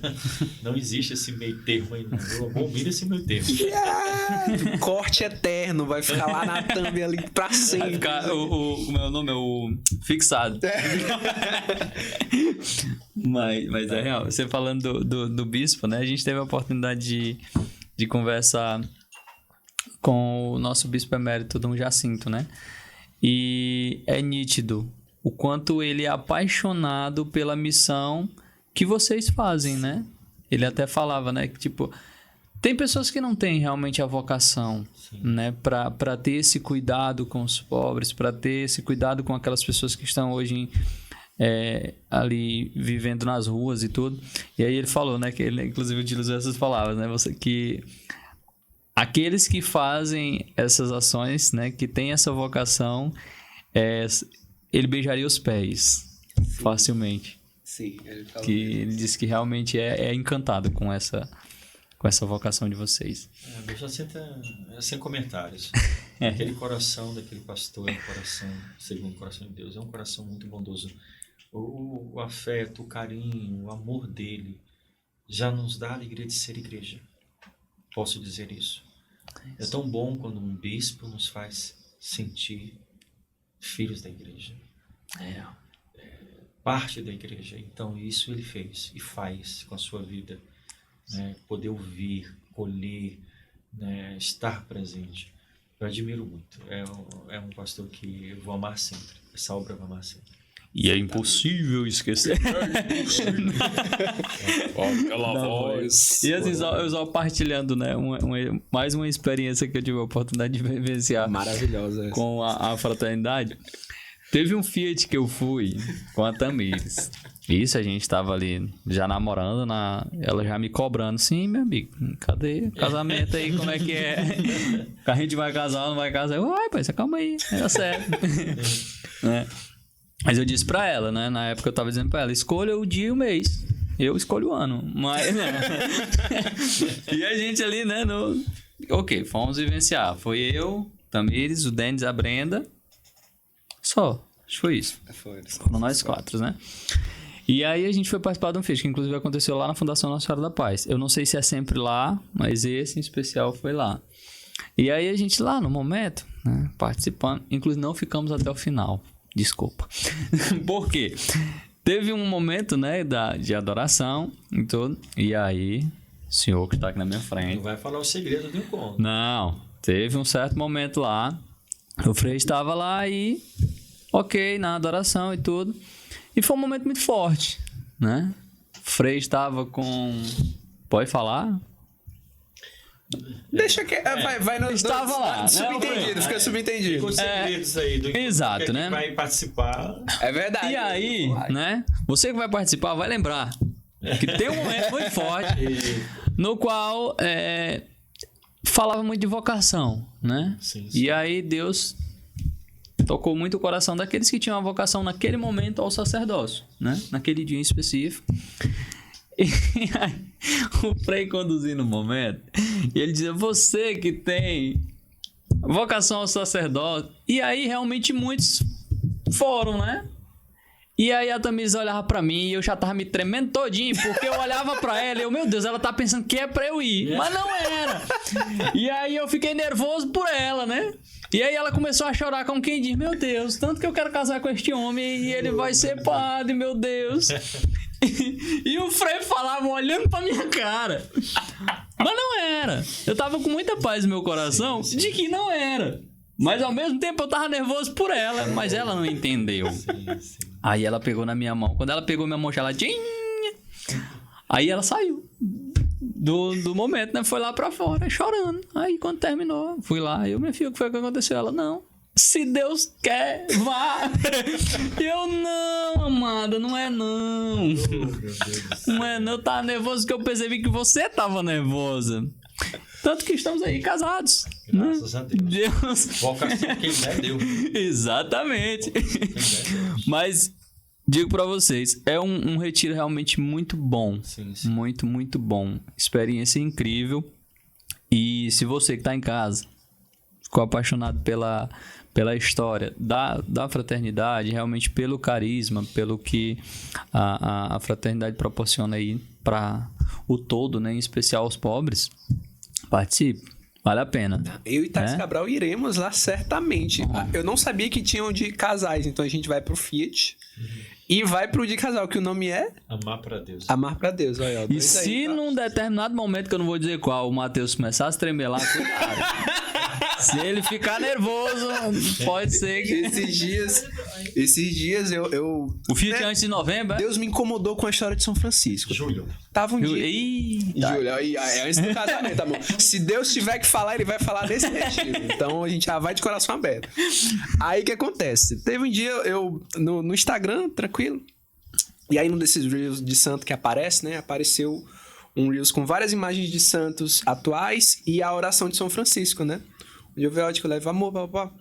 Não existe esse meio termo aí. Eu abomino esse meio termo. Corte eterno. Vai ficar lá na thumb ali pra sempre. Vai ficar o meu nome é o fixado. Mas é real. Você falando do bispo, né? A gente teve a oportunidade de conversar com o nosso bispo emérito, Dom Jacinto, né? E é nítido o quanto ele é apaixonado pela missão que vocês fazem, né? Ele até falava, né? Que, tipo, tem pessoas que não têm realmente a vocação, né? Para ter esse cuidado com os pobres, para ter esse cuidado com aquelas pessoas que estão hoje ali vivendo nas ruas e tudo. E aí ele falou, né? Que ele, inclusive, utilizou essas palavras, né? Que aqueles que fazem essas ações, né, que tem essa vocação, ele beijaria os pés facilmente. Sim, ele falou. Que ele disse que realmente é encantado com essa vocação de vocês. Deixa sem comentários. Aquele coração daquele pastor é um coração segundo o coração de Deus. É um coração muito bondoso o afeto, o carinho, o amor dele já nos dá a alegria de ser igreja. Posso dizer isso. É tão bom quando um bispo nos faz sentir filhos da igreja. Parte da igreja. Então isso ele fez e faz com a sua vida, né? Poder ouvir, colher, né? Estar presente. Eu admiro muito. É um pastor que eu vou amar sempre. Essa obra eu vou amar sempre. E é impossível esquecer. Aquela voz. E assim, eu só partilhando, né? Mais uma experiência que eu tive a oportunidade de vivenciar. Maravilhosa essa. Com a fraternidade. Teve um Fiat que eu fui com a Tamires. Isso, a gente tava ali já namorando, ela já me cobrando. Sim, meu amigo, cadê o casamento aí? Como é que é? A gente vai casar ou não vai casar? Uai, pai, calma aí, é sério. Né? Mas eu disse pra ela, né? Na época eu tava dizendo pra ela, escolha o dia e o mês. Eu escolho o ano. Mas, né? E a gente ali, né? Ok, fomos vivenciar. Foi eu, Tamires, o Denis, a Brenda. Só, acho que foi isso. Foram nós 4, né? E aí a gente foi participar de um fecho, que inclusive aconteceu lá na Fundação Nossa Senhora da Paz. Eu não sei se é sempre lá, mas esse em especial foi lá. E aí a gente lá no momento, né, participando, inclusive não ficamos até o final. Desculpa. Por quê? Teve um momento, né, de adoração e tudo. E aí, o senhor que está aqui na minha frente... Não vai falar o segredo do encontro. Não, teve um certo momento lá. O Frei estava lá e... Ok, na adoração e tudo. E foi um momento muito forte, né? O Frei estava com... Pode falar? Deixa que... Vai no... Estava lá, subentendido, né? Fica subentendido. Com segredos aí do Exato, que né? vai participar. É verdade. E aí, né? Você que vai participar vai lembrar que tem um momento muito forte no qual falava muito de vocação, né? Sim. E aí Deus tocou muito o coração daqueles que tinham a vocação naquele momento ao sacerdócio, né? Naquele dia em específico. E aí, o Frei conduzindo o momento, e ele dizia, você que tem vocação ao sacerdócio. E aí realmente muitos foram, né? E aí a Tamires olhava pra mim e eu já tava me tremendo todinho, porque eu olhava pra ela e eu, meu Deus, ela tá pensando que é pra eu ir, mas não era. E aí eu fiquei nervoso por ela, né? E aí ela começou a chorar como quem diz, meu Deus, tanto que eu quero casar com este homem e ele vai ser padre, meu Deus. E o Frei falava olhando pra minha cara. Mas não era. Eu tava com muita paz no meu coração de que não era. Mas ao mesmo tempo eu tava nervoso por ela, mas ela não entendeu. Aí ela pegou na minha mão. Quando ela pegou minha mão geladinha, aí ela saiu do momento, né? Foi lá pra fora, chorando. Aí quando terminou, fui lá. Eu, minha filha, o que foi que aconteceu? Ela, não. Se Deus quer, vá. Eu, não, amada, não é não. Não é não. Eu tava nervoso porque eu percebi que você tava nervosa. Tanto que estamos aí casados. Graças a Deus. Deus. Vocação quem der, deu. Exatamente. Mas digo pra vocês, é um retiro realmente muito bom. Sim, sim. Muito, muito bom. Experiência incrível. E se você que tá em casa ficou apaixonado pela história da fraternidade, realmente pelo carisma, pelo que a fraternidade proporciona aí para o todo, né, em especial aos pobres, participe, vale a pena. Eu e Thais Cabral iremos lá certamente. Eu não sabia que tinham de casais, então a gente vai pro Fiat e vai pro de casal, que o nome é... Amar pra Deus. Amar pra Deus, olha. E se num determinado momento, que eu não vou dizer qual, o Matheus começar a se tremer lá, cuidado. Se ele ficar nervoso, pode ser que... Esses dias eu O Fiat antes de novembro, Deus me incomodou com a história de São Francisco. Júlio. Tava um dia... Eita. Júlio, é antes do casamento, tá bom? Se Deus tiver que falar, ele vai falar desse retiro. Então a gente já vai de coração aberto. Aí o que acontece? Teve um dia eu no Instagram, tranquilo. E aí num desses Reels de santo que aparece, né? Apareceu um Reels com várias imagens de santos atuais e a oração de São Francisco, né? Onde eu vejo que eu levo amor, papá.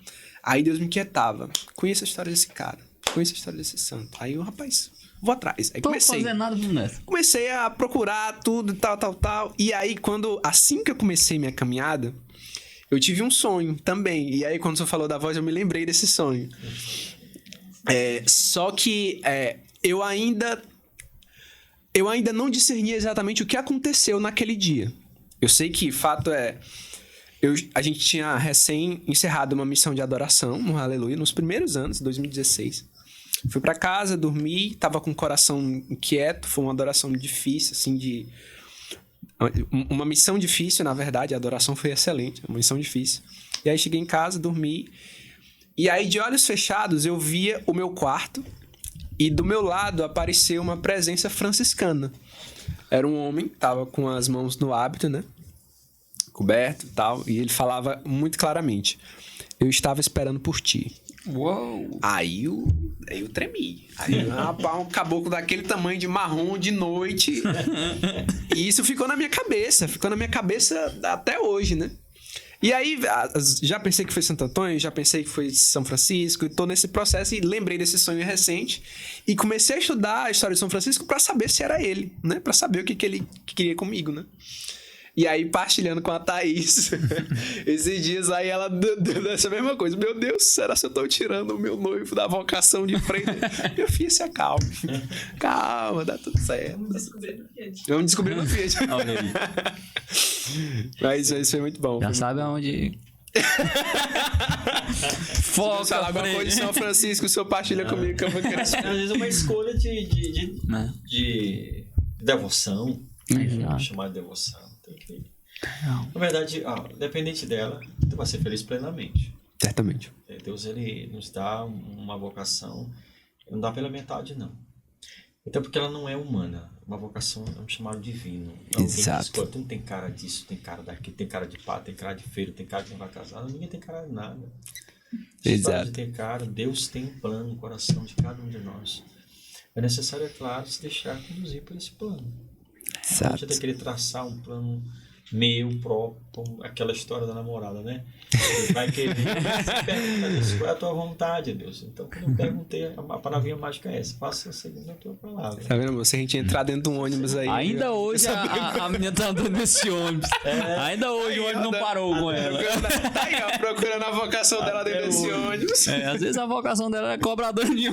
Aí Deus me inquietava. Conheço a história desse cara. Conheço a história desse santo. Aí eu, rapaz, vou atrás. Aí Tô comecei. fazendo nada nessa. Comecei a procurar tudo, tal. E aí, assim que eu comecei minha caminhada, eu tive um sonho também. E aí, quando você falou da voz, eu me lembrei desse sonho. Só que eu ainda não discerni exatamente o que aconteceu naquele dia. Eu sei que fato é... a gente tinha recém encerrado uma missão de adoração no Aleluia, nos primeiros anos, 2016. Fui pra casa, dormi, tava com o coração inquieto, foi uma adoração difícil, assim, uma missão difícil, na verdade, a adoração foi excelente, uma missão difícil. E aí cheguei em casa, dormi, e aí de olhos fechados eu via o meu quarto, e do meu lado apareceu uma presença franciscana. Era um homem, tava com as mãos no hábito, né? Coberto e tal, e ele falava muito claramente: eu estava esperando por ti. Uou! Aí eu tremi. Aí, rapaz, um caboclo daquele tamanho de marrom de noite. E isso ficou na minha cabeça até hoje, né? E aí, já pensei que foi Santo Antônio, já pensei que foi São Francisco, e tô nesse processo e lembrei desse sonho recente e comecei a estudar a história de São Francisco pra saber se era ele, né? Pra saber o que ele queria comigo, né? E aí, partilhando com a Thaís, esses dias aí ela deu essa mesma coisa. Meu Deus, será que eu tô tirando o meu noivo da vocação de frente? Meu filho, se acalma. Calma, dá tudo certo. Vamos descobrir no Fiat. Olha aí. Mas isso foi muito bom. Já sabe aonde... Foca, se alguma coisa de São Francisco, o senhor partilha comigo que eu vou querer. Às vezes é uma escolha de devoção. Vamos chamar de devoção. Na verdade, dependente dela, tu vai ser feliz plenamente. Certamente. Deus, ele nos dá uma vocação, não dá pela metade, não. Então, porque ela não é humana. Uma vocação é um chamado divino. Exato. Tu não tem cara disso, tem cara daqui, tem cara de pá, tem cara de feio, tem cara de não vai casar. Ninguém tem cara de nada. Exato. De ter cara, Deus tem um plano no coração de cada um de nós. É necessário, é claro, se deixar conduzir por esse plano. Exato. A gente tem que querer traçar um plano meu próprio, como aquela história da namorada, né? Ele vai querer se perguntar qual é a tua vontade, Deus. Então, quando eu perguntei, a palavrinha mágica é essa: faça segundo a tua palavra. Tá vendo, você? A gente entrar dentro de um ônibus aí. Ainda hoje a menina tá andando nesse ônibus. Ainda hoje o ônibus não parou com ela. Tá aí, ó, procurando a vocação dela dentro desse ônibus. Às vezes a vocação dela é cobrador de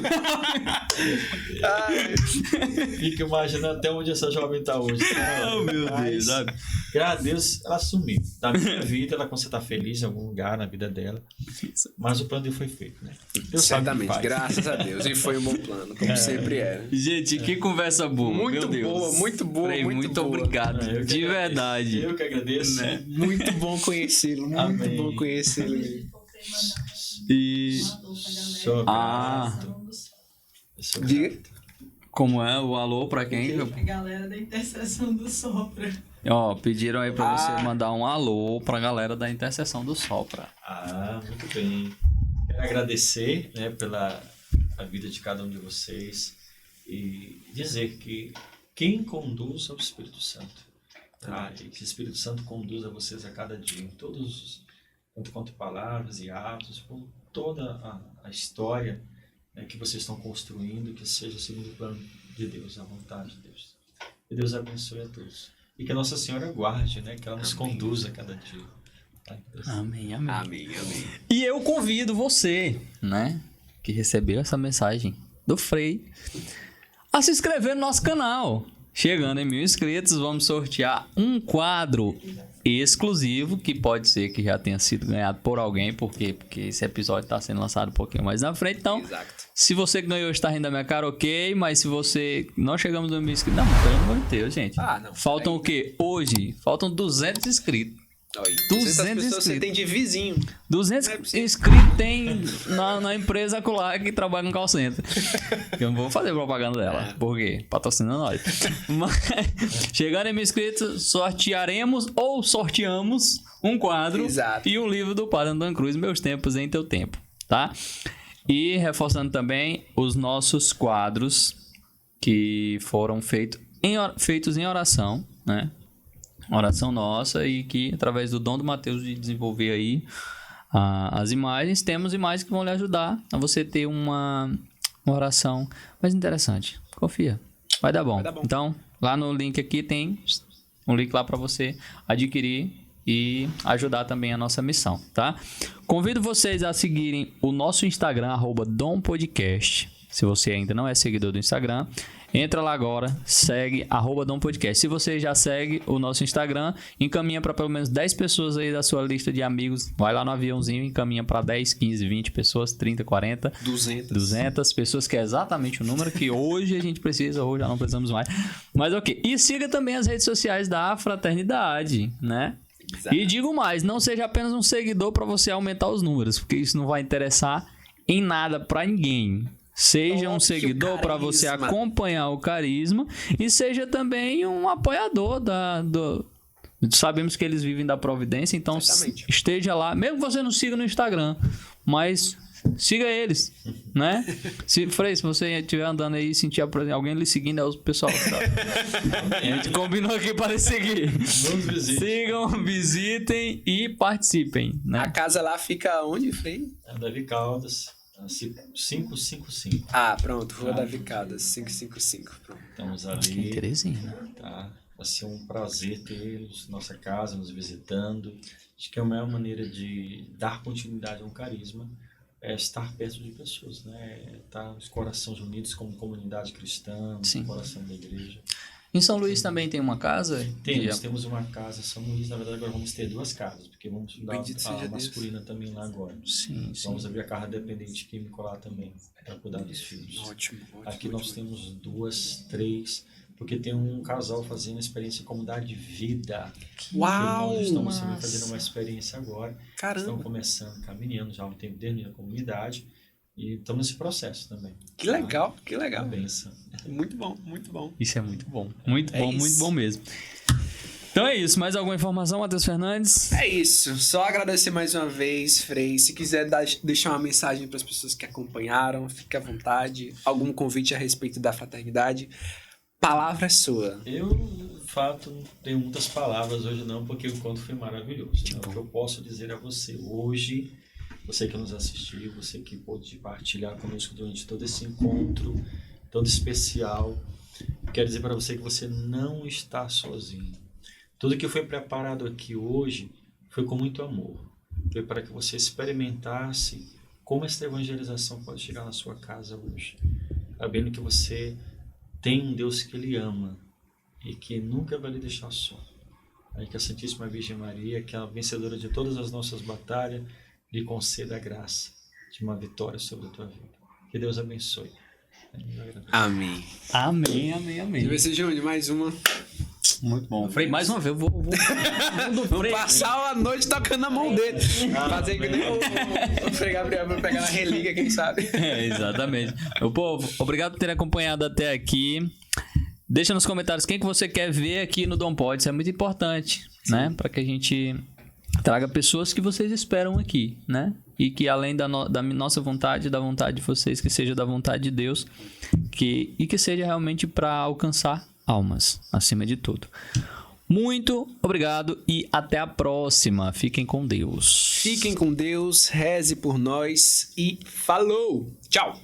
Fica imaginando até onde essa jovem tá hoje. Oh, meu Deus, sabe? Graças a Deus, ela sumiu. Na minha vida, ela consegue estar feliz em algum lugar na vida dela. Mas o plano dele foi feito, né? Certamente, graças a Deus. E foi um bom plano, como sempre é. Gente, que conversa boa. Muito meu Deus. boa, muito boa. Frei, muito boa. Obrigado, de verdade. Eu que agradeço. Né? Muito bom conhecê-lo, muito Amém. bom conhecê-lo. E... Diga. Como é o alô pra quem? A galera da Intercessão do Sopra. Ó, pediram aí pra você mandar um alô pra galera da Intercessão do Sopra. Muito bem. Quero agradecer, né, pela a vida de cada um de vocês e dizer que quem conduz é o Espírito Santo. Tá? E que o Espírito Santo conduza vocês a cada dia, em todos, tanto quanto palavras e atos, por toda a história, né, que vocês estão construindo, que seja segundo o plano de Deus, a vontade de Deus. Que Deus abençoe a todos. E que a Nossa Senhora guarde, né, que ela nos conduza a cada dia. Tá? Amém, amém. Amém, amém. E eu convido você, né, que recebeu essa mensagem do Frei, a se inscrever no nosso canal. Chegando em 1.000 inscritos, vamos sortear um quadro exclusivo, que pode ser que já tenha sido ganhado por alguém, porque esse episódio está sendo lançado um pouquinho mais na frente. Então, se você ganhou, está rindo da minha cara, ok. Mas se você... Nós chegamos no 1.000 inscritos... Não, pelo amor de Deus, gente. Não. Faltam o quê? Hoje, faltam 200 inscritos. 200 inscritos. Você tem de vizinho. 200 inscritos tem na empresa que trabalha no call center. Eu não vou fazer propaganda dela. Por quê? Patrocina nós. Mas, chegando em 1.000 inscritos, sorteamos um quadro. Exato. E um livro do Padre Antônio Cruz, Meus Tempos em Teu Tempo. Tá? E reforçando também os nossos quadros que foram feitos em oração, né? Oração nossa, e que através do dom do Mateus de desenvolver aí as imagens, temos imagens que vão lhe ajudar a você ter uma oração mais interessante. Confia, vai dar bom. Então, lá no link aqui tem um link lá para você adquirir e ajudar também a nossa missão, tá? Convido vocês a seguirem o nosso Instagram, @dompodcast. Se você ainda não é seguidor do Instagram, entra lá agora, segue @dompodcast. Se você já segue o nosso Instagram, encaminha para pelo menos 10 pessoas aí da sua lista de amigos. Vai lá no aviãozinho, encaminha para 10, 15, 20 pessoas, 30, 40, 200 pessoas, que é exatamente o número que hoje a gente precisa, hoje já não precisamos mais. Mas ok. E siga também as redes sociais da Fraternidade, né? Exato. E digo mais, não seja apenas um seguidor para você aumentar os números, porque isso não vai interessar em nada para ninguém. Seja um seguidor para você acompanhar o carisma e seja também um apoiador Sabemos que eles vivem da providência, então esteja lá, mesmo que você não siga no Instagram, mas siga eles, né? Se você estiver andando aí e sentir alguém lhe seguindo, é o pessoal. Tá? A gente combinou aqui para seguir. Sigam, visitem e participem, né? A casa lá fica onde, Frei? É Davi Caldas. 555. Ah, pronto. Rua Davi Caldas, 555. Pronto. Estamos ali. Terezinha. Tá? Vai ser um prazer tê-los na nossa casa, nos visitando. Acho que a maior maneira de dar continuidade a um carisma é estar perto de pessoas, né? Estar os corações unidos como comunidade cristã, no coração da igreja. Em São Luís também tem uma casa? Temos uma casa em São Luís. Na verdade, agora vamos ter 2 casas, porque vamos dar a masculina também lá agora. Sim. Vamos abrir a casa dependente químico lá também, para cuidar dos filhos. Ótimo. Aqui nós temos 2, 3, porque tem um casal fazendo experiência em comunidade de vida. Uau! Nós estamos também fazendo uma experiência agora. Caramba! Estão começando, caminhando já há um tempo dentro da comunidade. E estamos nesse processo também. Que legal, que legal. Uma benção. Muito bom, muito bom. Isso é muito bom. Muito bom mesmo. Então é isso. Mais alguma informação, Matheus Fernandes? É isso. Só agradecer mais uma vez, Frei. Se quiser deixar uma mensagem para as pessoas que acompanharam, fique à vontade. Algum convite a respeito da fraternidade. Palavra é sua. Eu, de fato, não tenho muitas palavras hoje não, porque o encontro foi maravilhoso. Né? O que eu posso dizer a você hoje... Você que nos assistiu, você que pôde partilhar conosco durante todo esse encontro, todo especial. Quero dizer para você que você não está sozinho. Tudo que foi preparado aqui hoje foi com muito amor. Foi para que você experimentasse como essa evangelização pode chegar na sua casa hoje. Sabendo que você tem um Deus que Ele ama e que nunca vai lhe deixar só. Aí que a Santíssima Virgem Maria, que é a vencedora de todas as nossas batalhas, lhe conceda a graça de uma vitória sobre a tua vida. Que Deus abençoe. Amém. Amém. Deixa eu ver se Júnior, mais uma. Muito bom. Frei, mais uma vez, eu vou passar a noite tocando na mão dele. Fazer que nem o Frei Gabriel vai pegar na relíquia, quem sabe. Exatamente. Meu povo, obrigado por terem acompanhado até aqui. Deixa nos comentários quem que você quer ver aqui no Dom Pod. Isso é muito importante, né? Para que a gente traga pessoas que vocês esperam aqui, né? E que além da nossa vontade, da vontade de vocês, que seja da vontade de Deus, e que seja realmente para alcançar almas, acima de tudo. Muito obrigado e até a próxima. Fiquem com Deus. Fiquem com Deus, reze por nós e falou! Tchau!